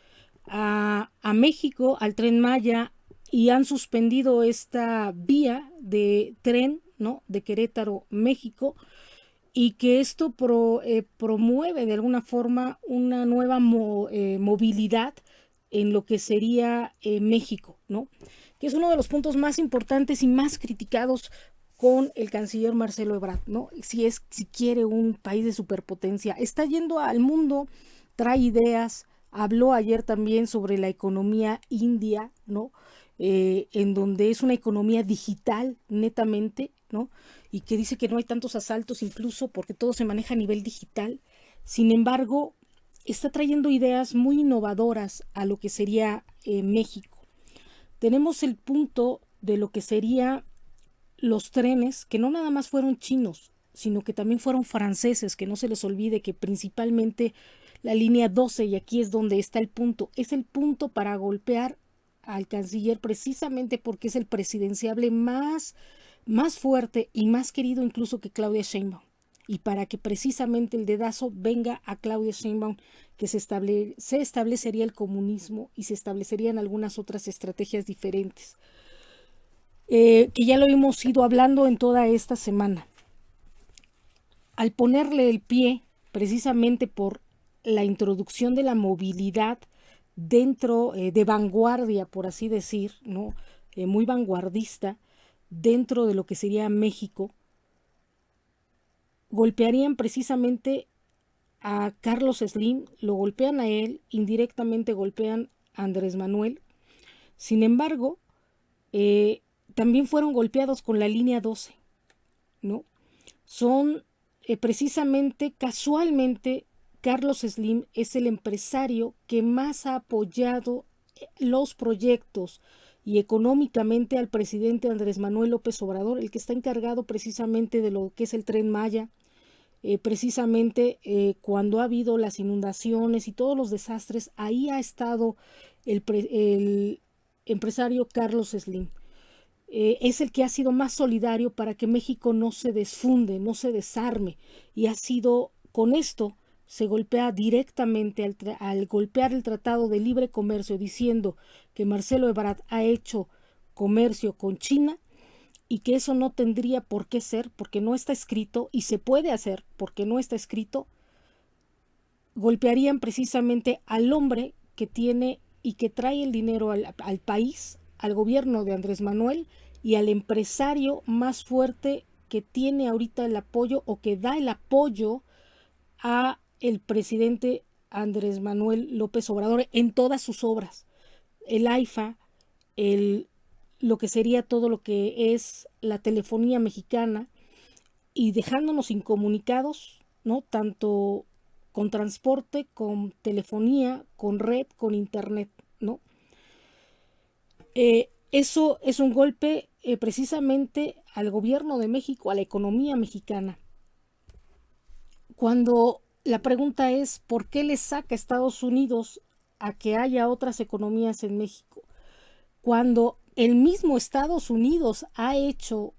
a México, al Tren Maya, y han suspendido esta vía de tren, ¿no?, de Querétaro, México, y que esto promueve de alguna forma una nueva movilidad en lo que sería México, ¿no?, que es uno de los puntos más importantes y más criticados con el canciller Marcelo Ebrard, ¿no? Si quiere un país de superpotencia, está yendo al mundo, trae ideas, habló ayer también sobre la economía india, ¿no? En donde es una economía digital netamente, ¿no? Y que dice que no hay tantos asaltos incluso porque todo se maneja a nivel digital. Sin embargo, está trayendo ideas muy innovadoras a lo que sería México. Tenemos el punto de lo que sería los trenes, que no nada más fueron chinos, sino que también fueron franceses, que no se les olvide que principalmente la línea 12, y aquí es donde está el punto, es el punto para golpear al canciller precisamente porque es el presidenciable más más fuerte y más querido incluso que Claudia Sheinbaum. Y para que precisamente el dedazo venga a Claudia Sheinbaum, que se establecería el comunismo y se establecerían algunas otras estrategias diferentes, que ya lo hemos ido hablando en toda esta semana. Al ponerle el pie, precisamente por la introducción de la movilidad dentro de vanguardia, por así decir, ¿no? Muy vanguardista, dentro de lo que sería México, golpearían precisamente a Carlos Slim, lo golpean a él, indirectamente golpean a Andrés Manuel. Sin embargo, también fueron golpeados con la línea 12, ¿no? Son precisamente, casualmente, Carlos Slim es el empresario que más ha apoyado los proyectos y económicamente al presidente Andrés Manuel López Obrador, el que está encargado precisamente de lo que es el Tren Maya, precisamente cuando ha habido las inundaciones y todos los desastres, ahí ha estado el empresario Carlos Slim. Es el que ha sido más solidario para que México no se desfunde, no se desarme, y ha sido, con esto se golpea directamente al golpear el Tratado de Libre Comercio, diciendo que Marcelo Ebrard ha hecho comercio con China y que eso no tendría por qué ser, porque no está escrito, y se puede hacer porque no está escrito. Golpearían precisamente al hombre que tiene y que trae el dinero al país, al gobierno de Andrés Manuel, y al empresario más fuerte que tiene ahorita el apoyo o que da el apoyo a el presidente Andrés Manuel López Obrador en todas sus obras. El AIFA, lo que sería todo lo que es la telefonía mexicana, y dejándonos incomunicados, ¿no? Tanto con transporte, con telefonía, con red, con internet, ¿no? Eso es un golpe precisamente al gobierno de México, a la economía mexicana. Cuando la pregunta es, ¿por qué le saca a Estados Unidos a que haya otras economías en México? Cuando el mismo Estados Unidos ha hecho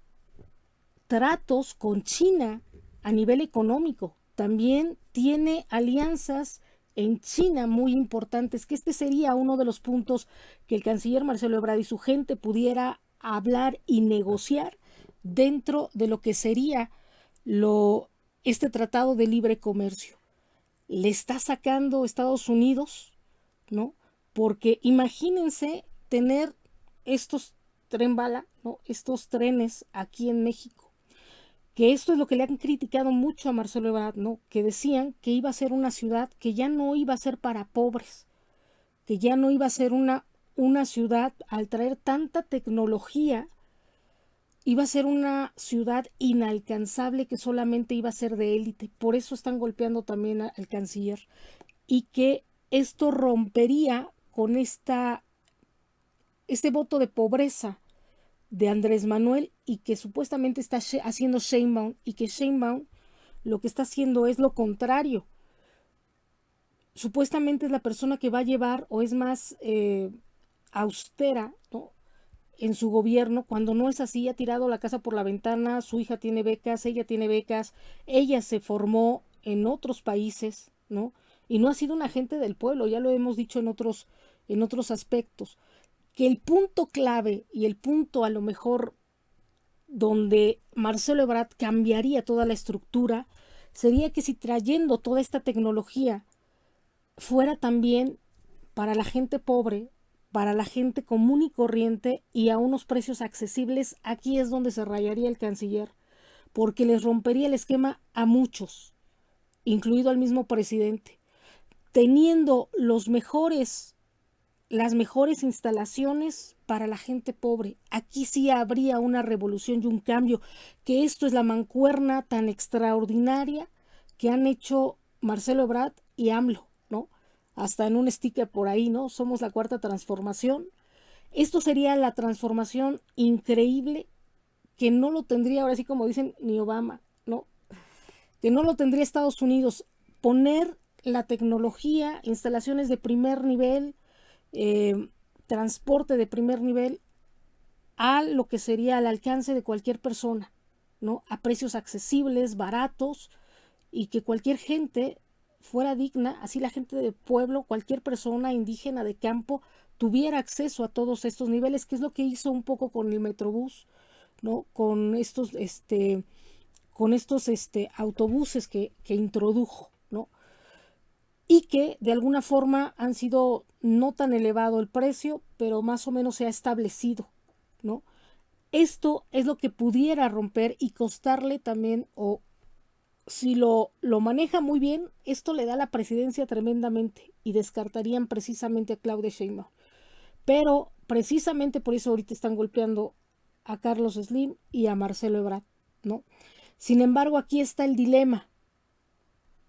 tratos con China a nivel económico, también tiene alianzas en China muy importantes, que este sería uno de los puntos que el canciller Marcelo Ebrard y su gente pudiera hablar y negociar dentro de lo que sería este tratado de libre comercio. Le está sacando Estados Unidos, ¿no? Porque imagínense tener estos tren bala, ¿no? Estos trenes aquí en México. Que esto es lo que le han criticado mucho a Marcelo Ebrard, ¿no? Que decían que iba a ser una ciudad que ya no iba a ser para pobres, que ya no iba a ser una ciudad, al traer tanta tecnología, iba a ser una ciudad inalcanzable, que solamente iba a ser de élite. Por eso están golpeando también al canciller. Y que esto rompería con este voto de pobreza de Andrés Manuel, y que supuestamente está haciendo Sheinbaum, y que Sheinbaum lo que está haciendo es lo contrario. Supuestamente es la persona que va a llevar, o es más austera, ¿no?, en su gobierno, cuando no es así. Ha tirado la casa por la ventana, su hija tiene becas, ella tiene becas, ella se formó en otros países, ¿no? Y no ha sido un agente del pueblo, ya lo hemos dicho en otros aspectos. Que el punto clave y el punto a lo mejor donde Marcelo Ebrard cambiaría toda la estructura sería que si trayendo toda esta tecnología fuera también para la gente pobre, para la gente común y corriente y a unos precios accesibles, aquí es donde se rayaría el canciller, porque les rompería el esquema a muchos, incluido al mismo presidente, teniendo las mejores instalaciones para la gente pobre. Aquí sí habría una revolución y un cambio, que esto es la mancuerna tan extraordinaria que han hecho Marcelo Ebrard y AMLO, ¿no? Hasta en un sticker por ahí, ¿no? Somos la cuarta transformación. Esto sería la transformación increíble que no lo tendría, ahora sí como dicen, ni Obama, ¿no? Que no lo tendría Estados Unidos. Poner la tecnología, instalaciones de primer nivel, transporte de primer nivel, a lo que sería al alcance de cualquier persona, ¿no? A precios accesibles, baratos, y que cualquier gente fuera digna, así la gente de pueblo, cualquier persona indígena de campo tuviera acceso a todos estos niveles, que es lo que hizo un poco con el Metrobús, ¿no? Con estos autobuses que introdujo, ¿no? Y que de alguna forma han sido no tan elevado el precio, pero más o menos se ha establecido, ¿no? Esto es lo que pudiera romper y costarle también, o si lo maneja muy bien, esto le da la presidencia tremendamente y descartarían precisamente a Claudia Sheinbaum. Pero precisamente por eso ahorita están golpeando a Carlos Slim y a Marcelo Ebrard, ¿no? Sin embargo, aquí está el dilema.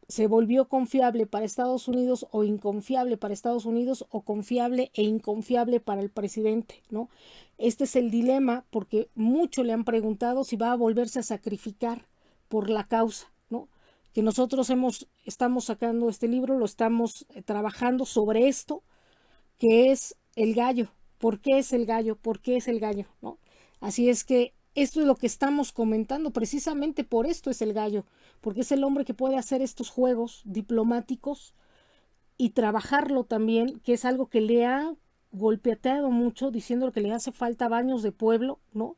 ¿Se volvió confiable para Estados Unidos o inconfiable para Estados Unidos, o confiable e inconfiable para el presidente, ¿no? Este es el dilema, porque mucho le han preguntado si va a volverse a sacrificar por la causa, ¿no? Que nosotros estamos sacando este libro, lo estamos trabajando sobre esto, que es el gallo. ¿Por qué es el gallo? ¿Por qué es el gallo? ¿No? Así es que esto es lo que estamos comentando, precisamente por esto es el gallo, porque es el hombre que puede hacer estos juegos diplomáticos y trabajarlo también, que es algo que le ha golpeteado mucho, diciendo que le hace falta baños de pueblo, ¿no?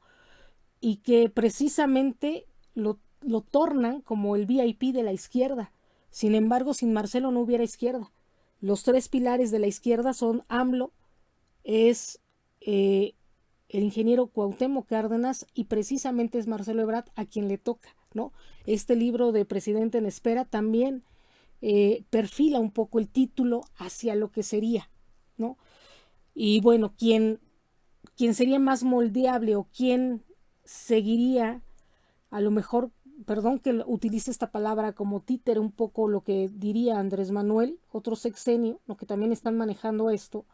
Y que precisamente lo tornan como el VIP de la izquierda. Sin embargo, sin Marcelo no hubiera izquierda. Los tres pilares de la izquierda son AMLO, es el ingeniero Cuauhtémoc Cárdenas, y precisamente es Marcelo Ebrard a quien le toca, ¿no? Este libro de Presidente en Espera también perfila un poco el título hacia lo que sería, ¿no? Y bueno, ¿quién sería más moldeable, o quién seguiría, a lo mejor, perdón que utilice esta palabra como títere, un poco lo que diría Andrés Manuel, otro sexenio, ¿no? Que también están manejando esto,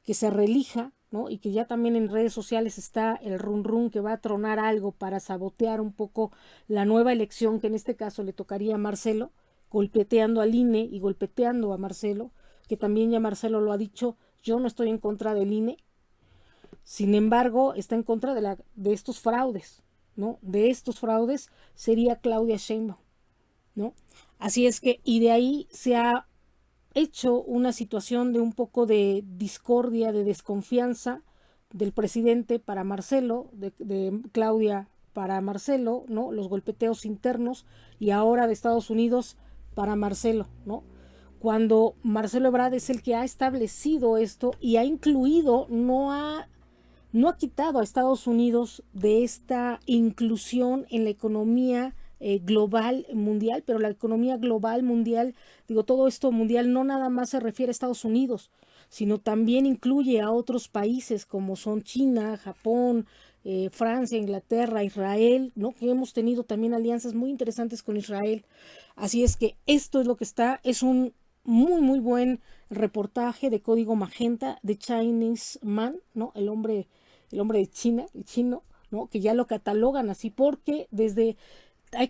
que se reelija, ¿no? Y que ya también en redes sociales está el run que va a tronar algo para sabotear un poco la nueva elección, que en este caso le tocaría a Marcelo, golpeteando al INE y golpeteando a Marcelo, que también ya Marcelo lo ha dicho: yo no estoy en contra del INE, sin embargo está en contra de estos fraudes, ¿no? De estos fraudes sería Claudia Sheinbaum, ¿no? Así es que, y de ahí se ha hecho una situación de un poco de discordia, de desconfianza del presidente para Marcelo, de Claudia para Marcelo, ¿no? Los golpeteos internos, y ahora de Estados Unidos para Marcelo, ¿no? Cuando Marcelo Ebrard es el que ha establecido esto y ha incluido, no ha quitado a Estados Unidos de esta inclusión en la economía global mundial, pero la economía global mundial, digo, todo esto mundial no nada más se refiere a Estados Unidos, sino también incluye a otros países como son China, Japón, Francia, Inglaterra, Israel, ¿no? Que hemos tenido también alianzas muy interesantes con Israel. Así es que esto es lo que es un muy muy buen reportaje de Código Magenta, de Chinese Man, ¿no? El hombre de China, el chino, ¿no? Que ya lo catalogan así, porque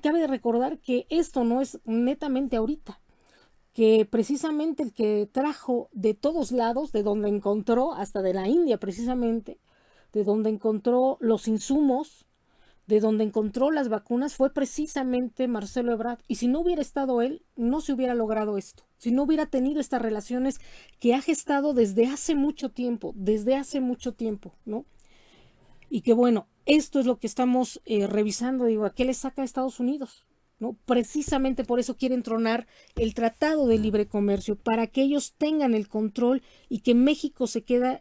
cabe de recordar que esto no es netamente ahorita, que precisamente el que trajo de todos lados, de donde encontró, hasta de la India precisamente, de donde encontró los insumos, de donde encontró las vacunas, fue precisamente Marcelo Ebrard. Y si no hubiera estado él, no se hubiera logrado esto. Si no hubiera tenido estas relaciones que ha gestado desde hace mucho tiempo, ¿no? Y que bueno, esto es lo que estamos revisando. Digo, ¿a qué le saca a Estados Unidos? ¿No? Precisamente por eso quieren tronar el Tratado de Libre Comercio, para que ellos tengan el control y que México se quede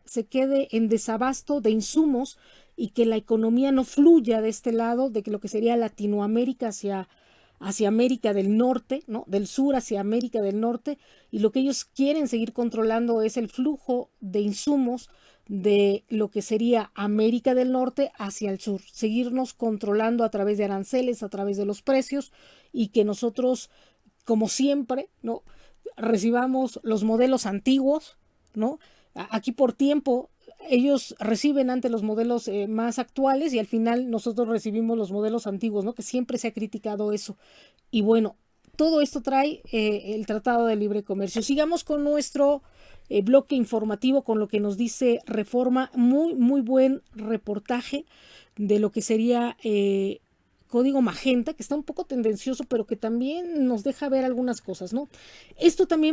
en desabasto de insumos, y que la economía no fluya de este lado, de que lo que sería Latinoamérica hacia América del Norte, ¿no? Del sur hacia América del Norte, y lo que ellos quieren seguir controlando es el flujo de insumos de lo que sería América del Norte hacia el sur, seguirnos controlando a través de aranceles, a través de los precios, y que nosotros, como siempre, ¿no? Recibamos los modelos antiguos, ¿no? Aquí por tiempo ellos reciben antes los modelos más actuales, y al final nosotros recibimos los modelos antiguos, ¿no? Que siempre se ha criticado eso. Y bueno, todo esto trae el Tratado de Libre Comercio. Sigamos con nuestro bloque informativo con lo que nos dice Reforma. Muy buen reportaje de lo que sería Código Magenta, que está un poco tendencioso, pero que también nos deja ver algunas cosas, ¿no?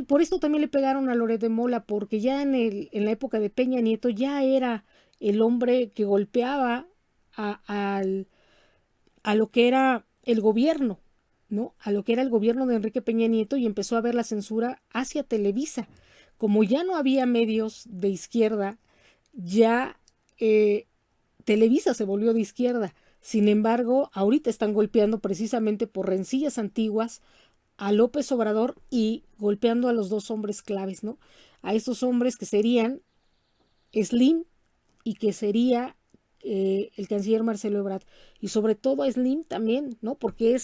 Por esto también le pegaron a Loret de Mola, porque ya en la época de Peña Nieto ya era el hombre que golpeaba a lo que era el gobierno, ¿no? A lo que era el gobierno de Enrique Peña Nieto, y empezó a haber la censura hacia Televisa. Como ya no había medios de izquierda, ya Televisa se volvió de izquierda. Sin embargo, ahorita están golpeando precisamente por rencillas antiguas a López Obrador y golpeando a los dos hombres claves, ¿no? A estos hombres que serían Slim y que sería el canciller Marcelo Ebrard. Y sobre todo a Slim también, ¿no? Porque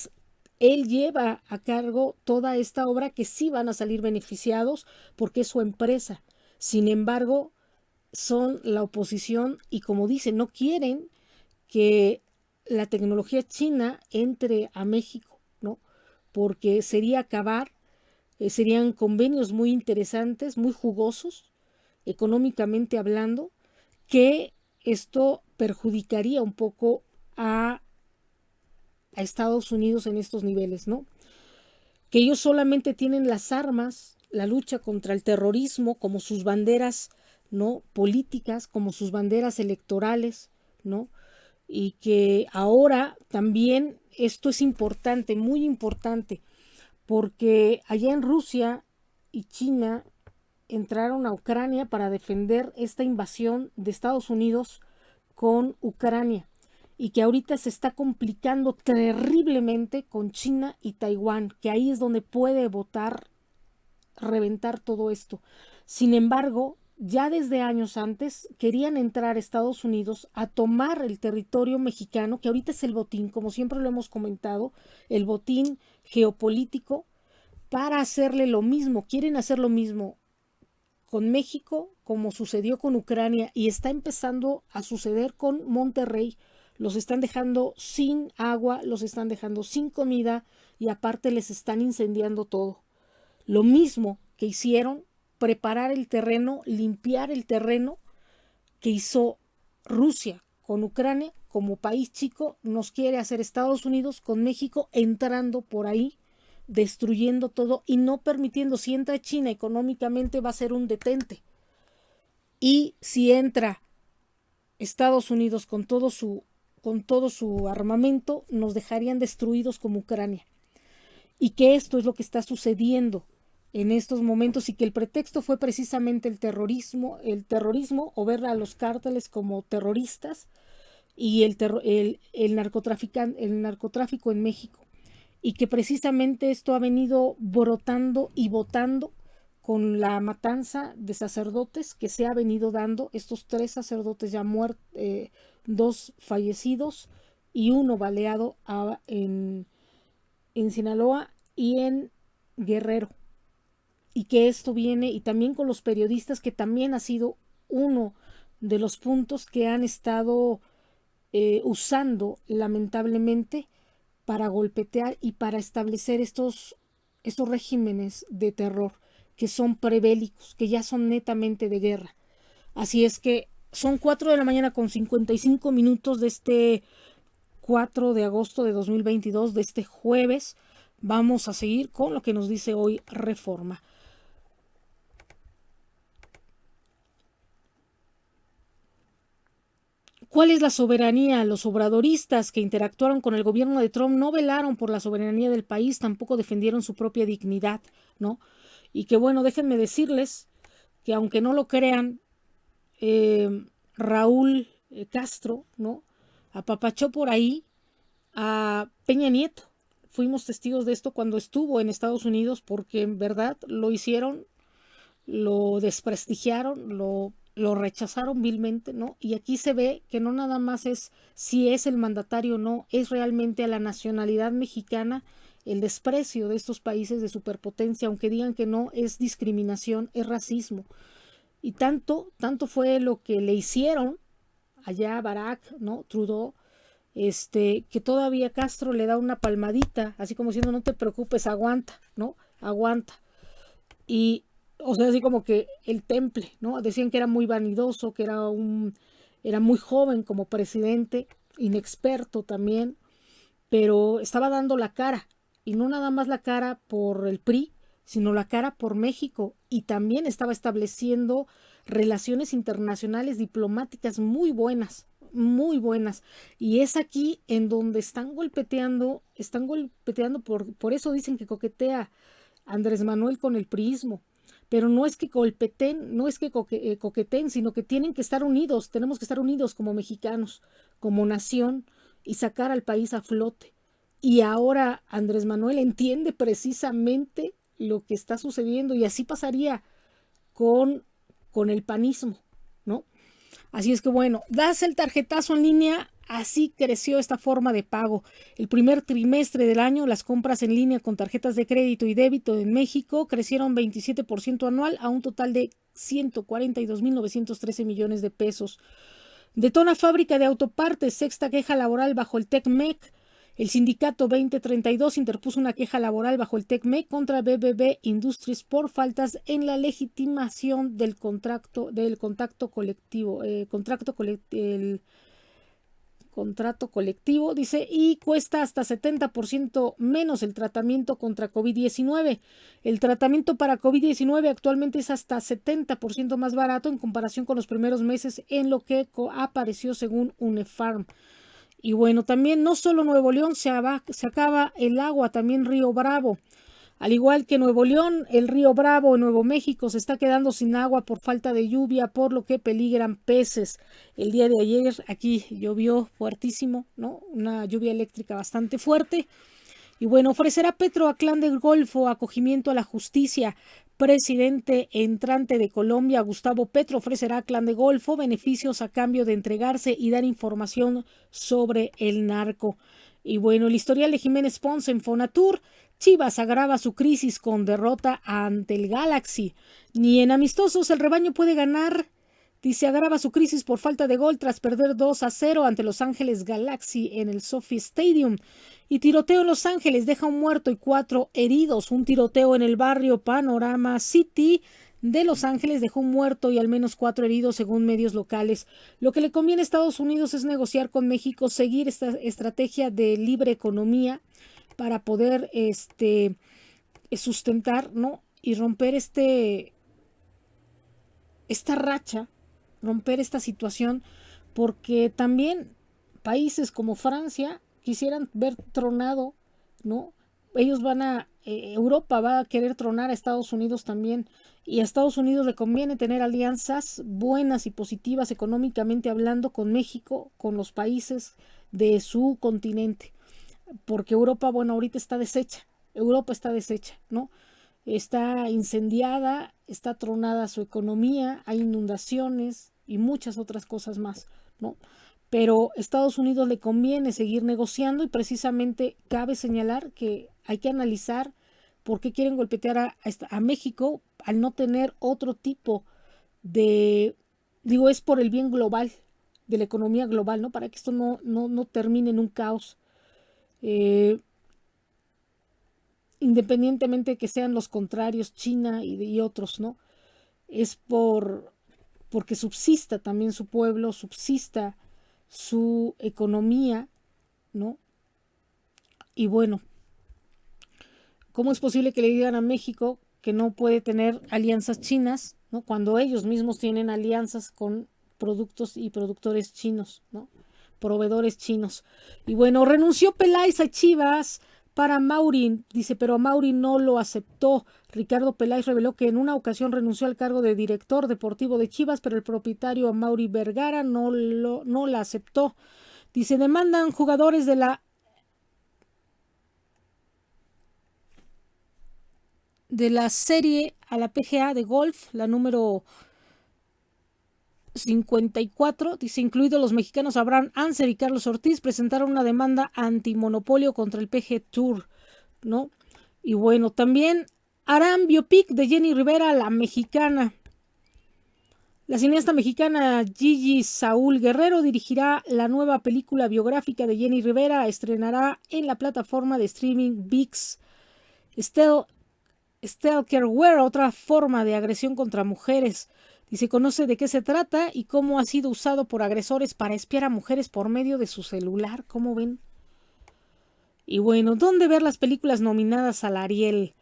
él lleva a cargo toda esta obra, que sí van a salir beneficiados porque es su empresa. Sin embargo, son la oposición y, como dicen, no quieren que la tecnología china entre a México, ¿no? Porque sería acabar, serían convenios muy interesantes, muy jugosos, económicamente hablando, que esto perjudicaría un poco a Estados Unidos en estos niveles, ¿no? Que ellos solamente tienen las armas, la lucha contra el terrorismo como sus banderas, ¿no? Políticas, como sus banderas electorales, ¿no? Y que ahora también esto es importante, muy importante, porque allá en Rusia y China entraron a Ucrania para defender esta invasión de Estados Unidos con Ucrania, y que ahorita se está complicando terriblemente con China y Taiwán, que ahí es donde puede reventar todo esto. Sin embargo, ya desde años antes querían entrar a Estados Unidos a tomar el territorio mexicano, que ahorita es el botín, como siempre lo hemos comentado, el botín geopolítico, para hacerle lo mismo. Quieren hacer lo mismo con México, como sucedió con Ucrania, y está empezando a suceder con Monterrey. Los están dejando sin agua, los están dejando sin comida, y aparte les están incendiando todo. Lo mismo que hicieron, preparar el terreno, limpiar el terreno, que hizo Rusia con Ucrania. Como país chico nos quiere hacer Estados Unidos con México, entrando por ahí, destruyendo todo y no permitiendo. Si entra China económicamente, va a ser un detente, y si entra Estados Unidos con todo su armamento, nos dejarían destruidos como Ucrania. Y que esto es lo que está sucediendo en estos momentos, y que el pretexto fue precisamente el terrorismo, o ver a los cárteles como terroristas, y el narcotráfico en México, y que precisamente esto ha venido brotando y botando con la matanza de sacerdotes que se ha venido dando. Estos 3 sacerdotes ya muertos, 2 fallecidos y 1 baleado en Sinaloa y en Guerrero. Y que esto viene, y también con los periodistas, que también ha sido uno de los puntos que han estado usando lamentablemente para golpetear y para establecer estos regímenes de terror, que son prebélicos, que ya son netamente de guerra. Así es que son 4 de la mañana con 55 minutos de este 4 de agosto de 2022, de este jueves. Vamos a seguir con lo que nos dice hoy Reforma. ¿Cuál es la soberanía? Los obradoristas que interactuaron con el gobierno de Trump no velaron por la soberanía del país, tampoco defendieron su propia dignidad, ¿no? Y que bueno, déjenme decirles que aunque no lo crean, Raúl Castro, ¿no?, apapachó por ahí a Peña Nieto. Fuimos testigos de esto cuando estuvo en Estados Unidos, porque en verdad lo hicieron, lo desprestigiaron, lo rechazaron vilmente, ¿no? Y aquí se ve que no nada más es si es el mandatario o no, es realmente a la nacionalidad mexicana el desprecio de estos países de superpotencia. Aunque digan que no, es discriminación, es racismo. Y tanto fue lo que le hicieron allá a Barack, ¿no?, Trudeau, que todavía Castro le da una palmadita, así como diciendo: no te preocupes, aguanta, ¿no? Aguanta. Y o sea, así como que el temple, ¿no? Decían que era muy vanidoso, que era muy joven como presidente, inexperto también, pero estaba dando la cara, y no nada más la cara por el PRI, sino la cara por México, y también estaba estableciendo relaciones internacionales diplomáticas muy buenas, y es aquí en donde están golpeteando, por eso dicen que coquetea Andrés Manuel con el priismo, pero no es que golpeten, no es que coqueten, sino que tienen que estar unidos, tenemos que estar unidos como mexicanos, como nación, y sacar al país a flote. Y ahora Andrés Manuel entiende precisamente lo que está sucediendo, y así pasaría con, con el panismo, ¿no? Así es que bueno, das el tarjetazo en línea, así creció esta forma de pago. El primer trimestre del año, las compras en línea con tarjetas de crédito y débito en México crecieron 27% anual a un total de 142.913 millones de pesos. Detona fábrica de autopartes, sexta queja laboral bajo el TECMEC. El sindicato 2032 interpuso una queja laboral bajo el TECMEC contra BBB Industries por faltas en la legitimación del contrato colectivo, contrato colectivo, dice, y cuesta hasta 70% menos el tratamiento contra COVID-19. El tratamiento para COVID-19 actualmente es hasta 70% más barato en comparación con los primeros meses en lo que apareció según UNEFARM. Y bueno, también no solo Nuevo León se acaba el agua, también Río Bravo. Al igual que Nuevo León, el río Bravo en Nuevo México se está quedando sin agua por falta de lluvia, por lo que peligran peces. El día de ayer aquí llovió fuertísimo, ¿no? Una lluvia eléctrica bastante fuerte. Y bueno, ofrecerá Petro a Clan del Golfo acogimiento a la justicia. Presidente entrante de Colombia, Gustavo Petro, ofrecerá a Clan de Golfo beneficios a cambio de entregarse y dar información sobre el narco. Y bueno, el historial de Jiménez Ponce en Fonatur. Chivas agrava su crisis con derrota ante el Galaxy. Ni en amistosos el rebaño puede ganar. Dice, agrava su crisis por falta de gol tras perder 2-0 ante Los Ángeles Galaxy en el SoFi Stadium. Y tiroteo en Los Ángeles deja un muerto y 4 heridos. Un tiroteo en el barrio Panorama City de Los Ángeles dejó un muerto y al menos 4 heridos según medios locales. Lo que le conviene a Estados Unidos es negociar con México, seguir esta estrategia de libre economía para poder sustentar, ¿no? Y romper esta racha, romper esta situación, porque también países como Francia quisieran ver tronado, ¿no? Ellos Europa va a querer tronar a Estados Unidos también, y a Estados Unidos le conviene tener alianzas buenas y positivas económicamente hablando con México, con los países de su continente, porque Europa, bueno, ahorita Europa está deshecha, ¿no? Está incendiada, está tronada su economía, hay inundaciones y muchas otras cosas más, ¿no? Pero a Estados Unidos le conviene seguir negociando, y precisamente cabe señalar que hay que analizar por qué quieren golpetear a México al no tener otro tipo es por el bien global, de la economía global, ¿no? Para que esto no termine en un caos. Independientemente de que sean los contrarios, China y otros, ¿no? Es porque subsista también su pueblo, subsista su economía, ¿no? Y bueno, ¿cómo es posible que le digan a México que no puede tener alianzas chinas, ¿no? Cuando ellos mismos tienen alianzas con productos y productores chinos, ¿no? Proveedores chinos. Y bueno, renunció Peláez a Chivas para Mauri, dice, pero Mauri no lo aceptó. Ricardo Peláez reveló que en una ocasión renunció al cargo de director deportivo de Chivas, pero el propietario Mauri Vergara no la aceptó. Dice, demandan jugadores de la serie a la PGA de golf, la número 54, dice, incluidos los mexicanos Abraham Anser y Carlos Ortiz, presentaron una demanda antimonopolio contra el PGA Tour, ¿no? Y bueno, también harán biopic de Jenny Rivera, la mexicana. La cineasta mexicana Gigi Saúl Guerrero dirigirá la nueva película biográfica de Jenny Rivera, estrenará en la plataforma de streaming ViX. Stalkerware, otra forma de agresión contra mujeres. Dice, conoce de qué se trata y cómo ha sido usado por agresores para espiar a mujeres por medio de su celular. ¿Cómo ven? Y bueno, ¿dónde ver las películas nominadas al Ariel?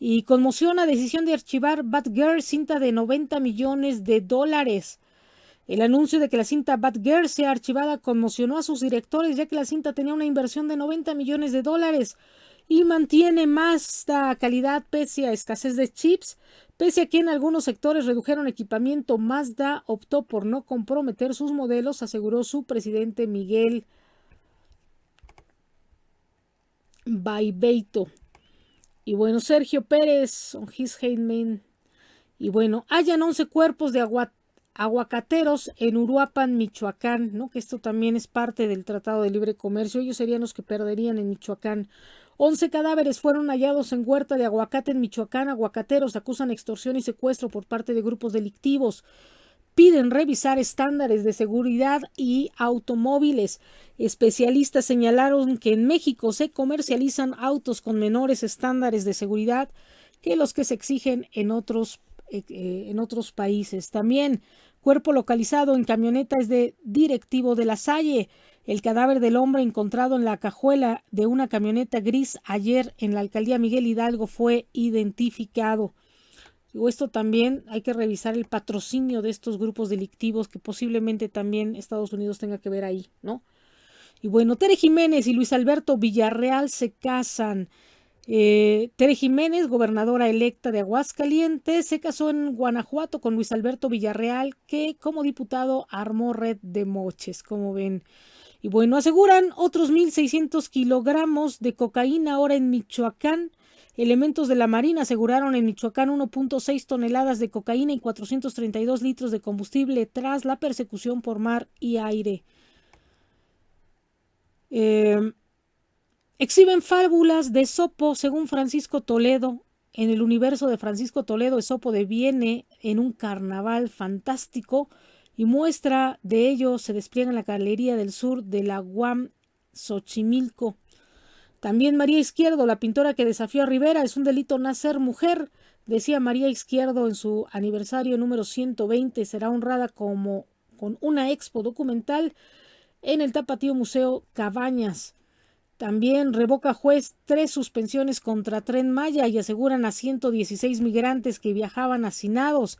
Y conmociona decisión de archivar Batgirl, cinta de $90 millones. El anuncio de que la cinta Batgirl sea archivada conmocionó a sus directores, ya que la cinta tenía una inversión de $90 millones y mantiene más calidad pese a escasez de chips. Pese a que en algunos sectores redujeron equipamiento, Mazda optó por no comprometer sus modelos, aseguró su presidente Miguel Baibeito. Y bueno, Sergio Pérez, on his Heidman. Y bueno, hallan 11 cuerpos de aguacateros en Uruapan, Michoacán, ¿no? Que esto también es parte del Tratado de Libre Comercio. Ellos serían los que perderían en Michoacán. 11 cadáveres fueron hallados en huerta de aguacate en Michoacán. Aguacateros acusan extorsión y secuestro por parte de grupos delictivos. Piden revisar estándares de seguridad y automóviles. Especialistas señalaron que en México se comercializan autos con menores estándares de seguridad que los que se exigen en otros países. También, cuerpo localizado en camioneta es de directivo de La Salle. El cadáver del hombre encontrado en la cajuela de una camioneta gris ayer en la alcaldía Miguel Hidalgo fue identificado. O esto también hay que revisar el patrocinio de estos grupos delictivos que posiblemente también Estados Unidos tenga que ver ahí, ¿no? Y bueno, Tere Jiménez y Luis Alberto Villarreal se casan. Tere Jiménez, gobernadora electa de Aguascalientes, se casó en Guanajuato con Luis Alberto Villarreal, que como diputado armó red de moches, como ven. Y bueno, aseguran otros 1,600 kilogramos de cocaína ahora en Michoacán. Elementos de la Marina aseguraron en Michoacán 1.6 toneladas de cocaína y 432 litros de combustible tras la persecución por mar y aire. Exhiben fábulas de Esopo según Francisco Toledo. En el universo de Francisco Toledo, Esopo deviene en un carnaval fantástico y muestra de ello se despliega en la Galería del Sur de la UAM Xochimilco. También María Izquierdo, la pintora que desafió a Rivera, es un delito nacer mujer, decía María Izquierdo en su aniversario número 120. Será honrada con una expo documental en el Tapatío Museo Cabañas. También revoca juez 3 suspensiones contra Tren Maya y aseguran a 116 migrantes que viajaban hacinados.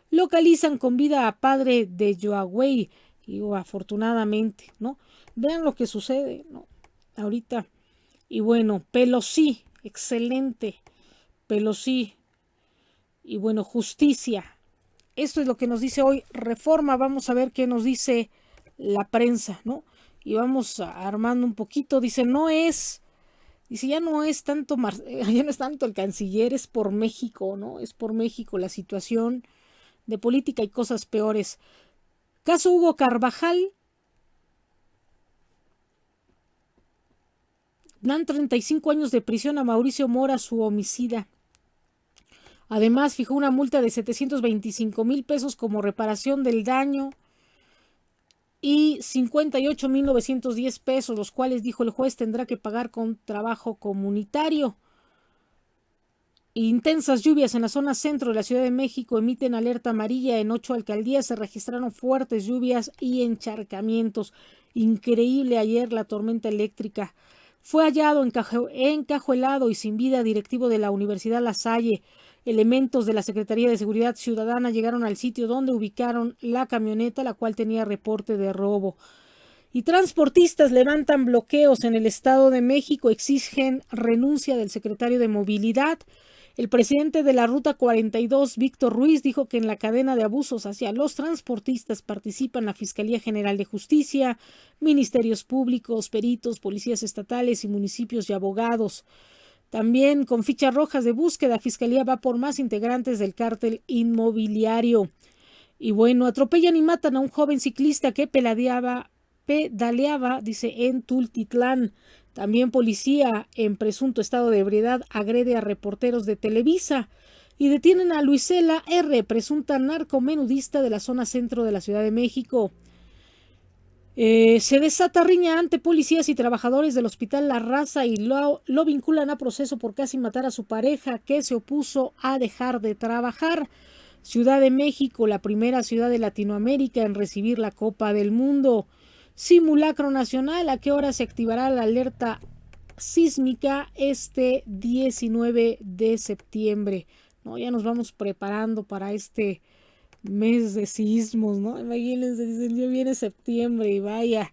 Localizan con vida a padre de Yoagüey, y afortunadamente, ¿no? Vean lo que sucede, ¿no? Ahorita. Y bueno, Pelosí, excelente. Pelosí. Y bueno, justicia. Esto es lo que nos dice hoy Reforma. Vamos a ver qué nos dice la prensa, ¿no? Y vamos armando un poquito. Dice, ya no es tanto el canciller, es por México, ¿no? Es por México la situación de política y cosas peores. Caso Hugo Carvajal. Dan 35 años de prisión a Mauricio Mora, su homicida. Además, fijó una multa de 725,000 pesos como reparación del daño y 58,910 pesos, los cuales, dijo el juez, tendrá que pagar con trabajo comunitario. Intensas lluvias en la zona centro de la Ciudad de México emiten alerta amarilla. En 8 alcaldías se registraron fuertes lluvias y encharcamientos. Increíble ayer la tormenta eléctrica. Fue hallado encajuelado y sin vida directivo de la Universidad La Salle. Elementos de la Secretaría de Seguridad Ciudadana llegaron al sitio donde ubicaron la camioneta, la cual tenía reporte de robo. Y transportistas levantan bloqueos en el Estado de México, exigen renuncia del secretario de Movilidad. El presidente de la Ruta 42, Víctor Ruiz, dijo que en la cadena de abusos hacia los transportistas participan la Fiscalía General de Justicia, ministerios públicos, peritos, policías estatales y municipios y abogados. También con fichas rojas de búsqueda, Fiscalía va por más integrantes del cártel inmobiliario. Y bueno, atropellan y matan a un joven ciclista que pedaleaba, dice, en Tultitlán. También policía en presunto estado de ebriedad agrede a reporteros de Televisa. Y detienen a Luisela R., presunta narcomenudista de la zona centro de la Ciudad de México. Se desata riña ante policías y trabajadores del Hospital La Raza y lo vinculan a proceso por casi matar a su pareja que se opuso a dejar de trabajar. Ciudad de México, la primera ciudad de Latinoamérica en recibir la Copa del Mundo. Simulacro nacional, ¿a qué hora se activará la alerta sísmica este 19 de septiembre? ¿No? Ya nos vamos preparando para este mes de sismos, ¿no? Imagínense, dicen, ya viene septiembre y vaya,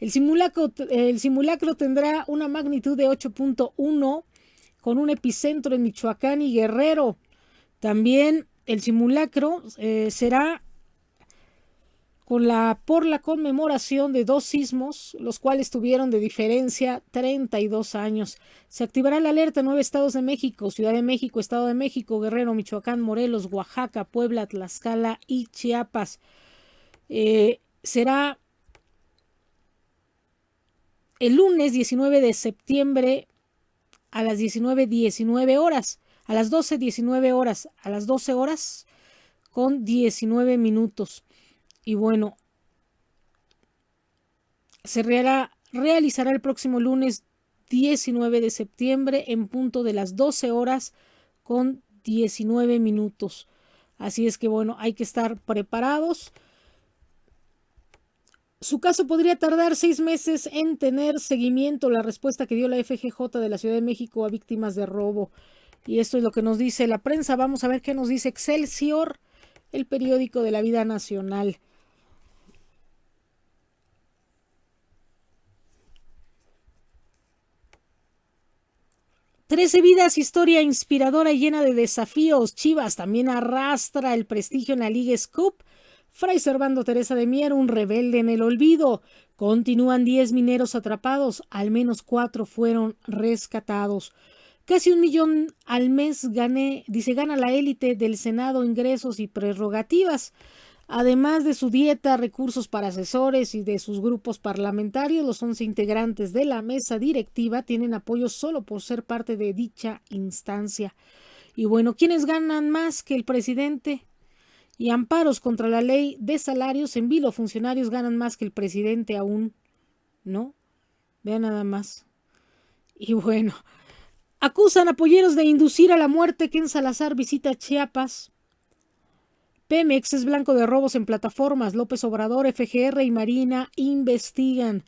el simulacro tendrá una magnitud de 8.1 con un epicentro en Michoacán y Guerrero. También el simulacro será por la conmemoración de 2 sismos, los cuales tuvieron de diferencia 32 años. Se activará la alerta en 9 estados de México: Ciudad de México, Estado de México, Guerrero, Michoacán, Morelos, Oaxaca, Puebla, Tlaxcala y Chiapas. Será el lunes 19 de septiembre a las 19:19 horas, a las 12:19 horas, a las 12 horas con 19 minutos. Y bueno, se realizará el próximo lunes 19 de septiembre en punto de las 12 horas con 19 minutos. Así es que bueno, hay que estar preparados. Su caso podría tardar 6 meses en tener seguimiento, la respuesta que dio la FGJ de la Ciudad de México a víctimas de robo. Y esto es lo que nos dice la prensa. Vamos a ver qué nos dice Excelsior, el periódico de la vida nacional. Trece vidas, historia inspiradora y llena de desafíos. Chivas también arrastra el prestigio en la Liga Scoop. Fray Servando Teresa de Mier, un rebelde en el olvido. Continúan 10 mineros atrapados, al menos 4 fueron rescatados. Casi 1 millón al mes gana la élite del Senado ingresos y prerrogativas. Además de su dieta, recursos para asesores y de sus grupos parlamentarios, los 11 integrantes de la mesa directiva tienen apoyo solo por ser parte de dicha instancia. Y bueno, ¿quiénes ganan más que el presidente? Y amparos contra la ley de salarios en vilo, funcionarios ganan más que el presidente aún, ¿no? Vean nada más. Y bueno, acusan a polleros de inducir a la muerte. Ken Salazar visita Chiapas. Pemex es blanco de robos en plataformas. López Obrador, FGR y Marina investigan.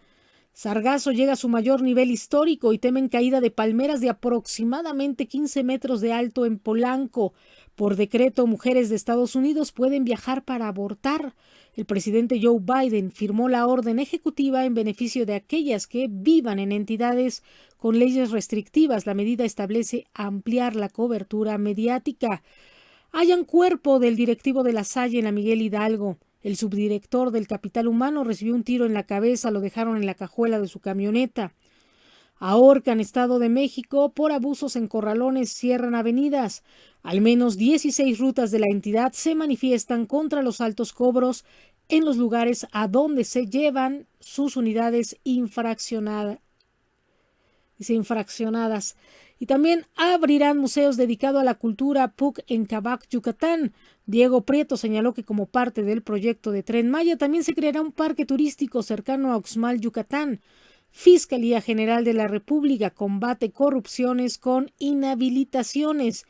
Sargazo llega a su mayor nivel histórico y temen caída de palmeras de aproximadamente 15 metros de alto en Polanco. Por decreto, mujeres de Estados Unidos pueden viajar para abortar. El presidente Joe Biden firmó la orden ejecutiva en beneficio de aquellas que vivan en entidades con leyes restrictivas. La medida establece ampliar la cobertura mediática. Hallan cuerpo del directivo de La Salle en la Miguel Hidalgo. El subdirector del Capital Humano recibió un tiro en la cabeza, lo dejaron en la cajuela de su camioneta. Ahorcan Estado de México por abusos en corralones, cierran avenidas. Al menos 16 rutas de la entidad se manifiestan contra los altos cobros en los lugares a donde se llevan sus unidades infraccionadas. Y también abrirán museos dedicados a la cultura PUC en Cabac, Yucatán. Diego Prieto señaló que como parte del proyecto de Tren Maya también se creará un parque turístico cercano a Uxmal, Yucatán. Fiscalía General de la República combate corrupciones con inhabilitaciones.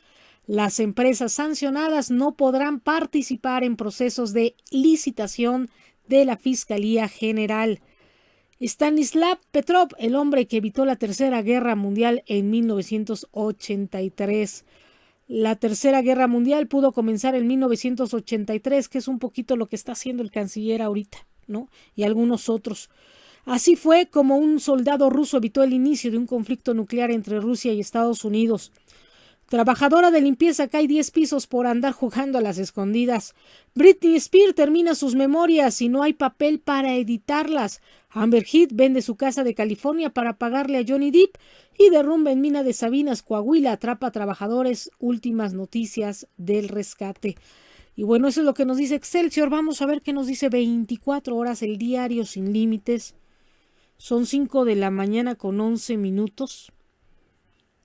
Las empresas sancionadas no podrán participar en procesos de licitación de la Fiscalía General. Stanislav Petrov, el hombre que evitó la Tercera Guerra Mundial en 1983. La Tercera Guerra Mundial pudo comenzar en 1983, que es un poquito lo que está haciendo el canciller ahorita, ¿no? Y algunos otros. Así fue como un soldado ruso evitó el inicio de un conflicto nuclear entre Rusia y Estados Unidos. Trabajadora de limpieza cae 10 pisos por andar jugando a las escondidas. Britney Spears termina sus memorias y no hay papel para editarlas. Amber Heard vende su casa de California para pagarle a Johnny Depp y derrumba en mina de Sabinas, Coahuila, atrapa a trabajadores. Últimas noticias del rescate. Y bueno, eso es lo que nos dice Excelsior. Vamos a ver qué nos dice 24 horas, el diario sin límites. Son 5 de la mañana con 11 minutos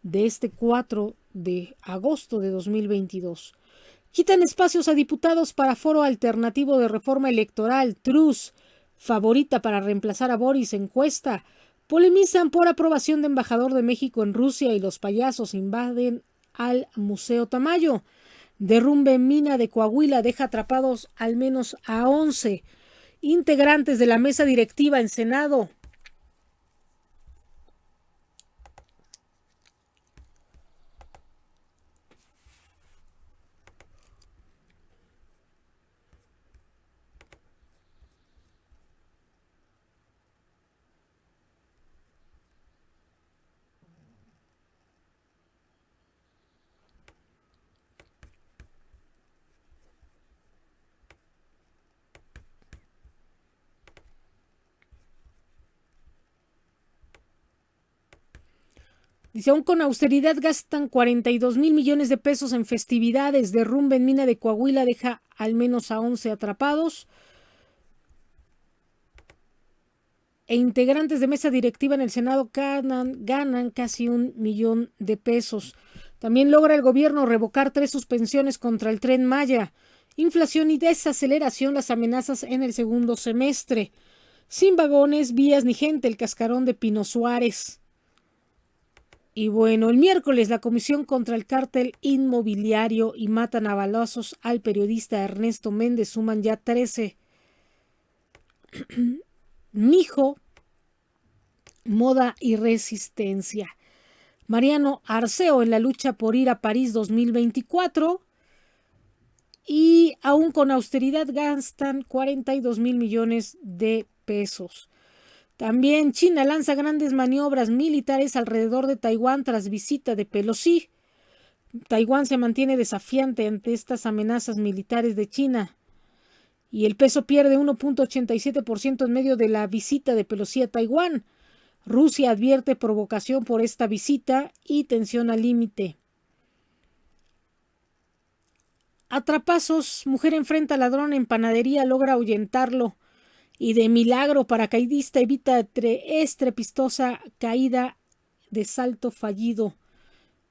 de este 4 de agosto de 2022. Quitan espacios a diputados para foro alternativo de reforma electoral. Truz. favorita para reemplazar a Boris encuesta. Polemizan por aprobación de embajador de México en Rusia y los payasos invaden al Museo Tamayo. Derrumbe en mina de Coahuila deja atrapados al menos a 11 integrantes de la mesa directiva en Senado. Dice, aún con austeridad gastan 42,000 millones de pesos en festividades. Derrumbe en mina de Coahuila deja al menos a 11 atrapados. E integrantes de mesa directiva en el Senado ganan casi 1 millón de pesos. También logra el gobierno revocar 3 suspensiones contra el Tren Maya. Inflación y desaceleración, las amenazas en el segundo semestre. Sin vagones, vías ni gente, el cascarón de Pino Suárez. Y bueno, el miércoles la Comisión contra el Cártel Inmobiliario y matan a balazos al periodista Ernesto Méndez. Suman ya 13. Mijo, moda y resistencia. Mariano Arceo en la lucha por ir a París 2024. Y aún con austeridad gastan 42,000 millones de pesos. También China lanza grandes maniobras militares alrededor de Taiwán tras visita de Pelosi. Taiwán se mantiene desafiante ante estas amenazas militares de China. Y el peso pierde 1.87% en medio de la visita de Pelosi a Taiwán. Rusia advierte provocación por esta visita y tensión al límite. Atrapazos, mujer enfrenta a ladrón en panadería, logra ahuyentarlo. Y de milagro, paracaidista evita estrepitosa caída de salto fallido.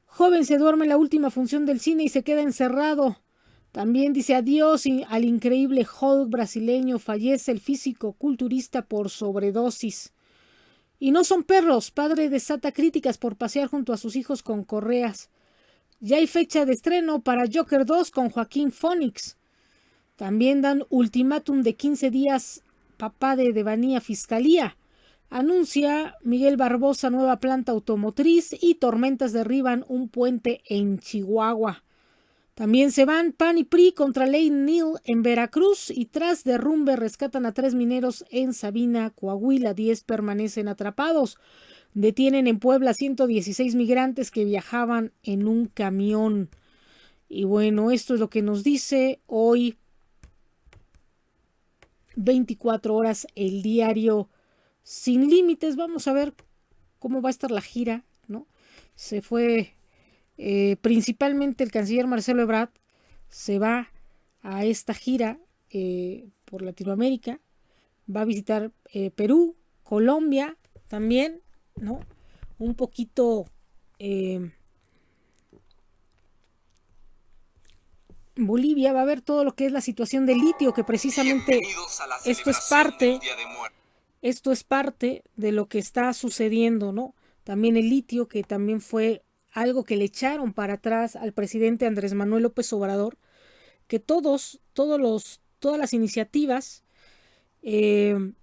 Joven se duerme en la última función del cine y se queda encerrado. También dice adiós al increíble Hulk brasileño. Fallece el físico-culturista por sobredosis. Y no son perros. Padre desata críticas por pasear junto a sus hijos con correas. Ya hay fecha de estreno para Joker 2 con Joaquín Phoenix. También dan ultimátum de 15 días. Papá de Devanía Fiscalía. Anuncia Miguel Barbosa nueva planta automotriz y tormentas derriban un puente en Chihuahua. También se van PAN y PRI contra Ley Neal en Veracruz y tras derrumbe rescatan a 3 mineros en Sabina, Coahuila. 10 permanecen atrapados. Detienen en Puebla 116 migrantes que viajaban en un camión. Y bueno, esto es lo que nos dice hoy 24 horas el diario Sin Límites. Vamos a ver cómo va a estar la gira, ¿no? Se fue principalmente el canciller Marcelo Ebrard, se va a esta gira por Latinoamérica, va a visitar Perú, Colombia también, ¿no? Un poquito Bolivia, va a ver todo lo que es la situación del litio, que precisamente esto es parte de lo que está sucediendo, ¿no? También el litio, que también fue algo que le echaron para atrás al presidente Andrés Manuel López Obrador, que todas las iniciativas del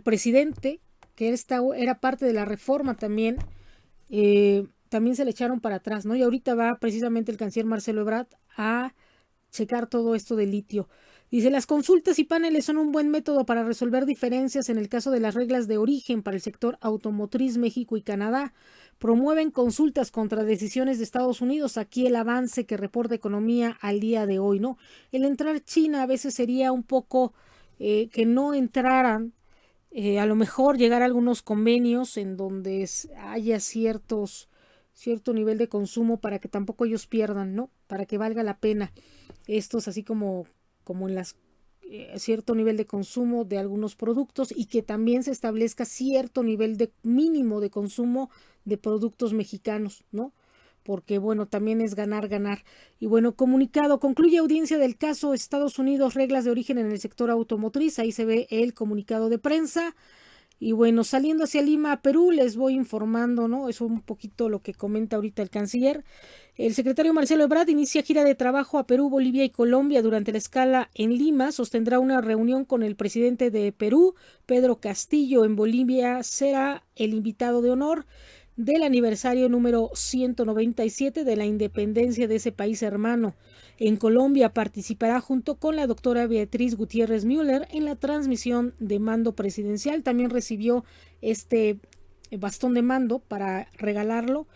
presidente, que era parte de la reforma también se le echaron para atrás, ¿no? Y ahorita va precisamente el canciller Marcelo Ebrard a checar todo esto de litio. Dice, las consultas y paneles son un buen método para resolver diferencias en el caso de las reglas de origen para el sector automotriz. México y Canadá promueven consultas contra decisiones de Estados Unidos. Aquí el avance que reporta Economía al día de hoy, ¿no? El entrar China a veces sería un poco que no entraran, a lo mejor llegar a algunos convenios en donde haya cierto nivel de consumo para que tampoco ellos pierdan, ¿no? Para que valga la pena. Estos así como en las cierto nivel de consumo de algunos productos y que también se establezca cierto nivel de mínimo de consumo de productos mexicanos, ¿no? porque bueno, también es ganar, ganar. Y bueno, comunicado, concluye audiencia del caso Estados Unidos, reglas de origen en el sector automotriz, ahí se ve el comunicado de prensa. Y bueno, saliendo hacia Lima, Perú, les voy informando, ¿no? Es un poquito lo que comenta ahorita el canciller. El secretario Marcelo Ebrard inicia gira de trabajo a Perú, Bolivia y Colombia. Durante la escala en Lima, sostendrá una reunión con el presidente de Perú, Pedro Castillo. En Bolivia será el invitado de honor del aniversario número 197 de la independencia de ese país hermano. En Colombia participará junto con la doctora Beatriz Gutiérrez Müller en la transmisión de mando presidencial. También recibió este bastón de mando para regalarlo.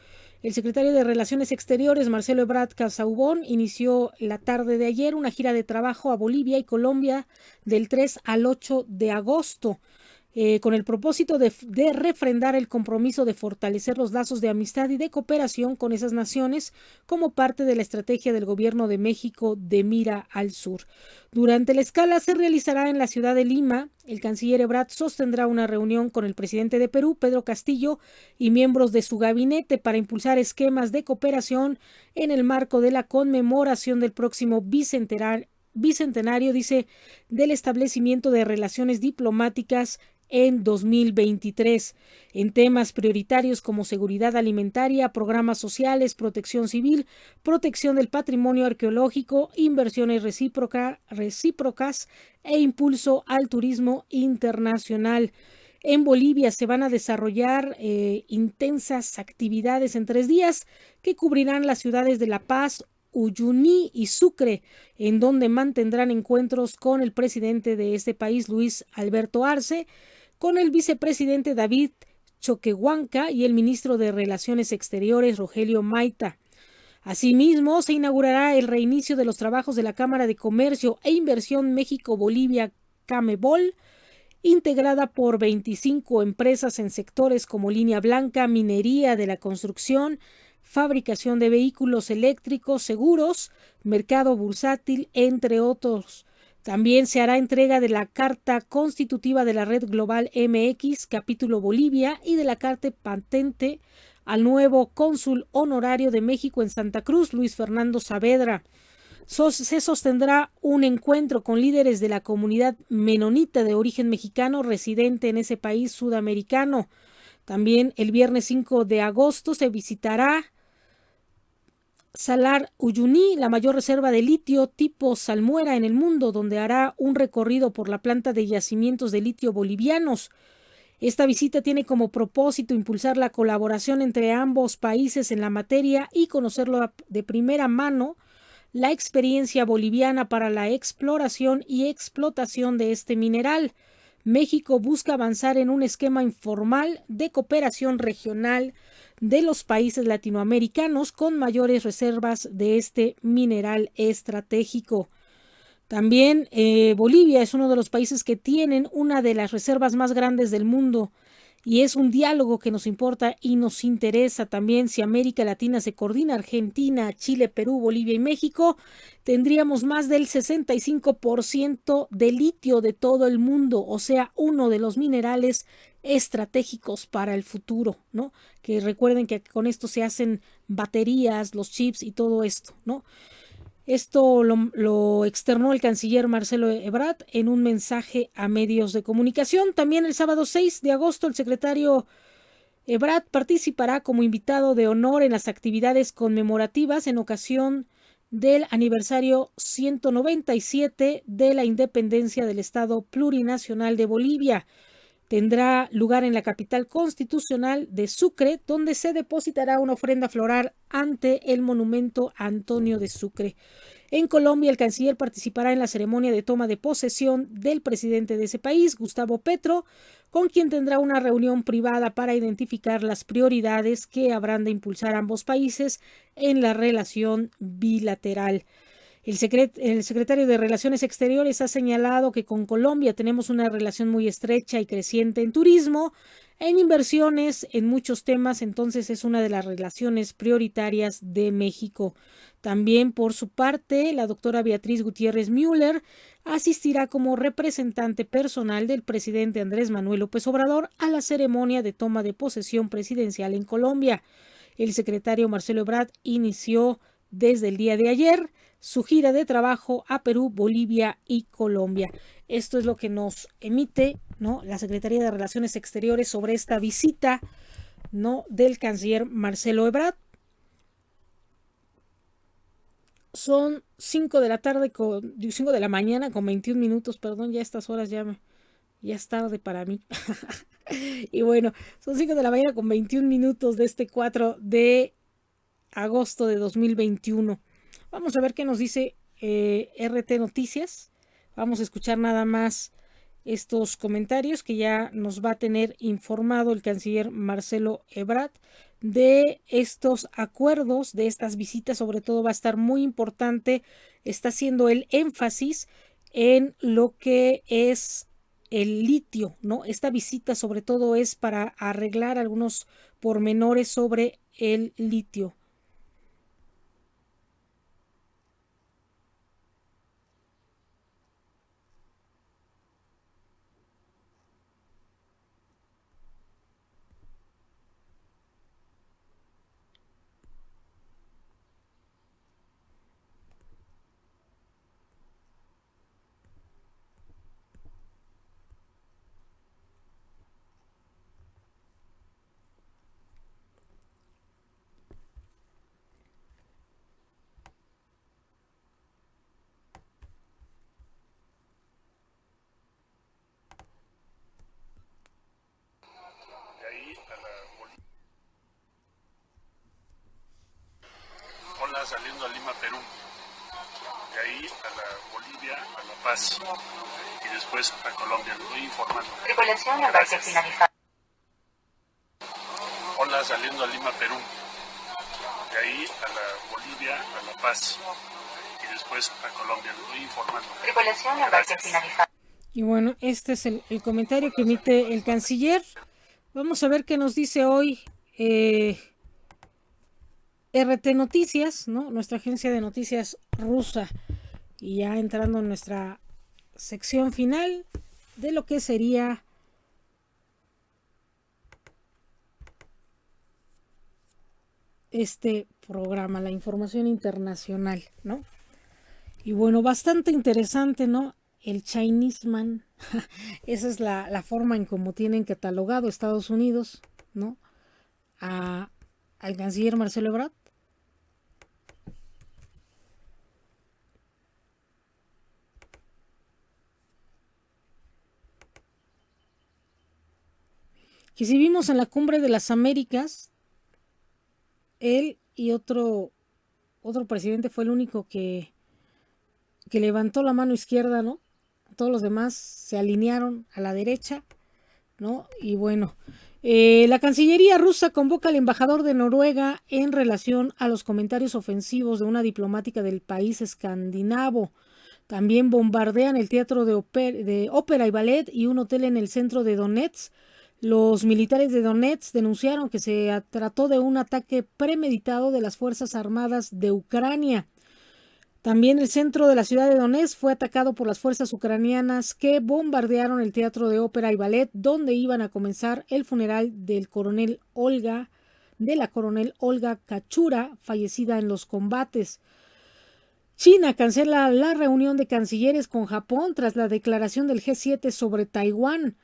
El secretario de Relaciones Exteriores, Marcelo Ebrard Casaubon, inició la tarde de ayer una gira de trabajo a Bolivia y Colombia del 3 al 8 de agosto. Con el propósito de refrendar el compromiso de fortalecer los lazos de amistad y de cooperación con esas naciones como parte de la estrategia del Gobierno de México de mira al sur. Durante la escala se realizará en la ciudad de Lima. El canciller Ebrard sostendrá una reunión con el presidente de Perú, Pedro Castillo, y miembros de su gabinete para impulsar esquemas de cooperación en el marco de la conmemoración del próximo bicentenario, dice, del establecimiento de relaciones diplomáticas en 2023, en temas prioritarios como seguridad alimentaria, programas sociales, protección civil, protección del patrimonio arqueológico, inversiones recíprocas e impulso al turismo internacional. En Bolivia se van a desarrollar intensas actividades en 3 días que cubrirán las ciudades de La Paz, Uyuni y Sucre, en donde mantendrán encuentros con el presidente de este país, Luis Alberto Arce, con el vicepresidente David Choquehuanca y el ministro de Relaciones Exteriores, Rogelio Maita. Asimismo, se inaugurará el reinicio de los trabajos de la Cámara de Comercio e Inversión México-Bolivia, Camebol, integrada por 25 empresas en sectores como línea blanca, minería de la construcción, fabricación de vehículos eléctricos, seguros, mercado bursátil, entre otros. También se hará entrega de la Carta Constitutiva de la Red Global MX, capítulo Bolivia, y de la Carta Patente al nuevo cónsul honorario de México en Santa Cruz, Luis Fernando Saavedra. Se sostendrá un encuentro con líderes de la comunidad menonita de origen mexicano residente en ese país sudamericano. También el viernes 5 de agosto se visitará Salar Uyuni, la mayor reserva de litio tipo salmuera en el mundo, donde hará un recorrido por la planta de yacimientos de litio bolivianos. Esta visita tiene como propósito impulsar la colaboración entre ambos países en la materia y conocerlo de primera mano la experiencia boliviana para la exploración y explotación de este mineral. México busca avanzar en un esquema informal de cooperación regional de los países latinoamericanos con mayores reservas de este mineral estratégico. También Bolivia es uno de los países que tienen una de las reservas más grandes del mundo y es un diálogo que nos importa y nos interesa también. Si América Latina se coordina, Argentina, Chile, Perú, Bolivia y México, tendríamos más del 65% de litio de todo el mundo, o sea, uno de los minerales estratégicos para el futuro, ¿no? Que recuerden que con esto se hacen baterías, los chips y todo esto, ¿no? Esto lo externó el canciller Marcelo Ebrard en un mensaje a medios de comunicación. También el sábado 6 de agosto el secretario Ebrard participará como invitado de honor en las actividades conmemorativas en ocasión del aniversario 197 de la independencia del Estado Plurinacional de Bolivia. Tendrá lugar en la capital constitucional de Sucre, donde se depositará una ofrenda floral ante el monumento a Antonio de Sucre. En Colombia, el canciller participará en la ceremonia de toma de posesión del presidente de ese país, Gustavo Petro, con quien tendrá una reunión privada para identificar las prioridades que habrán de impulsar ambos países en la relación bilateral. El secretario de Relaciones Exteriores ha señalado que con Colombia tenemos una relación muy estrecha y creciente en turismo, en inversiones, en muchos temas, entonces es una de las relaciones prioritarias de México. También, por su parte, la doctora Beatriz Gutiérrez Müller asistirá como representante personal del presidente Andrés Manuel López Obrador a la ceremonia de toma de posesión presidencial en Colombia. El secretario Marcelo Ebrard inició desde el día de ayer su gira de trabajo a Perú, Bolivia y Colombia. Esto es lo que nos emite, ¿no?, la Secretaría de Relaciones Exteriores sobre esta visita, ¿no?, del canciller Marcelo Ebrard. Son 5 de la mañana con 21 minutos, perdón, ya a estas horas ya es tarde para mí. Y bueno, son 5 de la mañana con 21 minutos de este 4 de agosto de 2021. Vamos a ver qué nos dice RT Noticias. Vamos a escuchar nada más estos comentarios que ya nos va a tener informado el canciller Marcelo Ebrard de estos acuerdos, de estas visitas. Sobre todo va a estar muy importante, está haciendo el énfasis en lo que es el litio, ¿no? Esta visita sobre todo es para arreglar algunos pormenores sobre el litio. Saliendo a Lima, Perú, de ahí a la Bolivia, a La Paz y después a Colombia. Lo voy informando. Tripulación embarque finalizado. Hola, saliendo a Lima, Perú, de ahí a la Bolivia, a La Paz y después a Colombia. Lo voy informando. Tripulación embarque finalizado. Y bueno, este es el comentario que emite el canciller. Vamos a ver qué nos dice hoy RT Noticias, ¿no?, nuestra agencia de noticias rusa. Y ya entrando en nuestra sección final de lo que sería este programa, la información internacional, ¿no? Y bueno, bastante interesante, ¿no? El Chinese Man. Esa es la forma en cómo tienen catalogado Estados Unidos, ¿no?, al canciller Marcelo Ebrard. Que si vimos en la Cumbre de las Américas, él y otro presidente fue el único que levantó la mano izquierda, ¿no? Todos los demás se alinearon a la derecha, ¿no? Y bueno, la Cancillería rusa convoca al embajador de Noruega en relación a los comentarios ofensivos de una diplomática del país escandinavo. También bombardean el teatro de ópera y ballet y un hotel en el centro de Donetsk. Los militares de Donetsk denunciaron que se trató de un ataque premeditado de las Fuerzas Armadas de Ucrania. También el centro de la ciudad de Donetsk fue atacado por las fuerzas ucranianas que bombardearon el teatro de ópera y ballet donde iban a comenzar el funeral de la coronel Olga Kachura, fallecida en los combates. China cancela la reunión de cancilleres con Japón tras la declaración del G7 sobre Taiwán.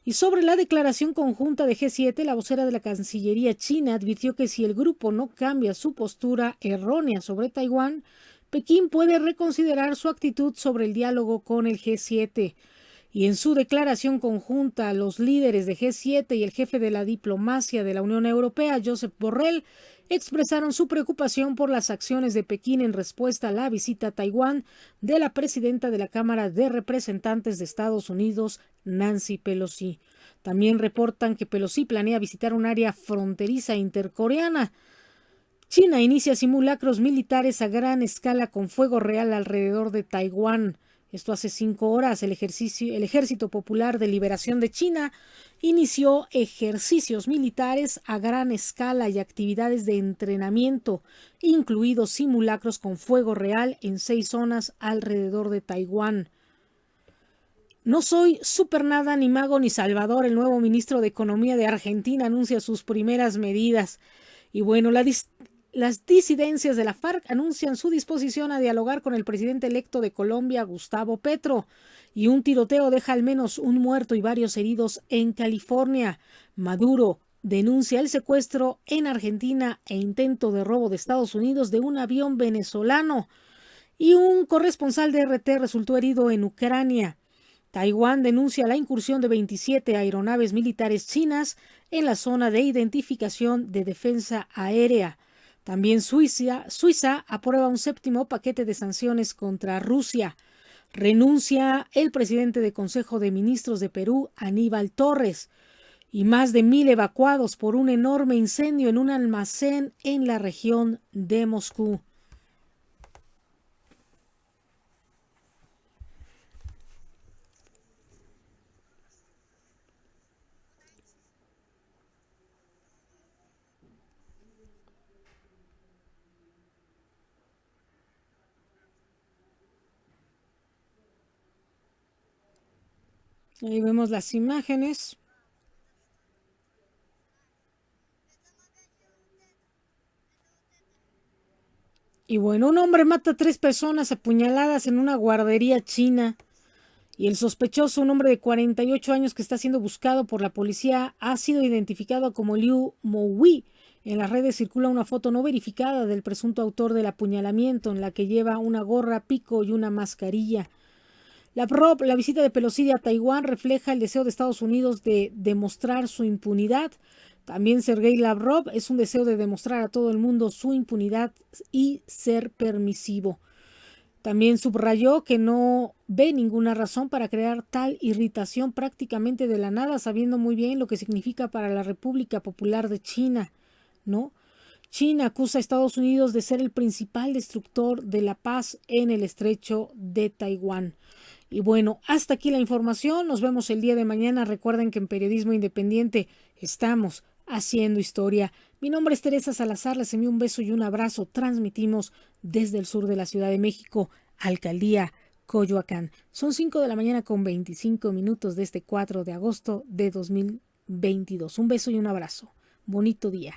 Y sobre la declaración conjunta de G7, la vocera de la Cancillería china advirtió que si el grupo no cambia su postura errónea sobre Taiwán, Pekín puede reconsiderar su actitud sobre el diálogo con el G7. Y en su declaración conjunta, los líderes de G7 y el jefe de la diplomacia de la Unión Europea, Josep Borrell, expresaron su preocupación por las acciones de Pekín en respuesta a la visita a Taiwán de la presidenta de la Cámara de Representantes de Estados Unidos, Nancy Pelosi. También reportan que Pelosi planea visitar un área fronteriza intercoreana. China inicia simulacros militares a gran escala con fuego real alrededor de Taiwán. Esto hace 5 horas. El Ejército Popular de Liberación de China inició ejercicios militares a gran escala y actividades de entrenamiento, incluidos simulacros con fuego real en 6 zonas alrededor de Taiwán. No soy super nada, ni mago, ni salvador. El nuevo ministro de Economía de Argentina anuncia sus primeras medidas. Y bueno, las disidencias de la FARC anuncian su disposición a dialogar con el presidente electo de Colombia, Gustavo Petro. Y un tiroteo deja al menos un muerto y varios heridos en California. Maduro denuncia el secuestro en Argentina e intento de robo de Estados Unidos de un avión venezolano. Y un corresponsal de RT resultó herido en Ucrania. Taiwán denuncia la incursión de 27 aeronaves militares chinas en la zona de identificación de defensa aérea. También Suiza aprueba un 7º paquete de sanciones contra Rusia. Renuncia el presidente del Consejo de Ministros de Perú, Aníbal Torres. Y más de 1,000 evacuados por un enorme incendio en un almacén en la región de Moscú. Ahí vemos las imágenes. Y bueno, un hombre mata a 3 personas apuñaladas en una guardería china. Y el sospechoso, un hombre de 48 años que está siendo buscado por la policía, ha sido identificado como Liu Mohui. En las redes circula una foto no verificada del presunto autor del apuñalamiento, en la que lleva una gorra, pico y una mascarilla. La visita de Pelosi a Taiwán refleja el deseo de Estados Unidos de demostrar su impunidad. También Sergei Lavrov es un deseo de demostrar a todo el mundo su impunidad y ser permisivo. También subrayó que no ve ninguna razón para crear tal irritación prácticamente de la nada, sabiendo muy bien lo que significa para la República Popular de China, ¿no? China acusa a Estados Unidos de ser el principal destructor de la paz en el estrecho de Taiwán. Y bueno, hasta aquí la información. Nos vemos el día de mañana. Recuerden que en Periodismo Independiente estamos haciendo historia. Mi nombre es Teresa Salazar. Les envío un beso y un abrazo. Transmitimos desde el sur de la Ciudad de México, Alcaldía Coyoacán. Son 5 de la mañana con 25 minutos de este 4 de agosto de 2022. Un beso y un abrazo. Bonito día.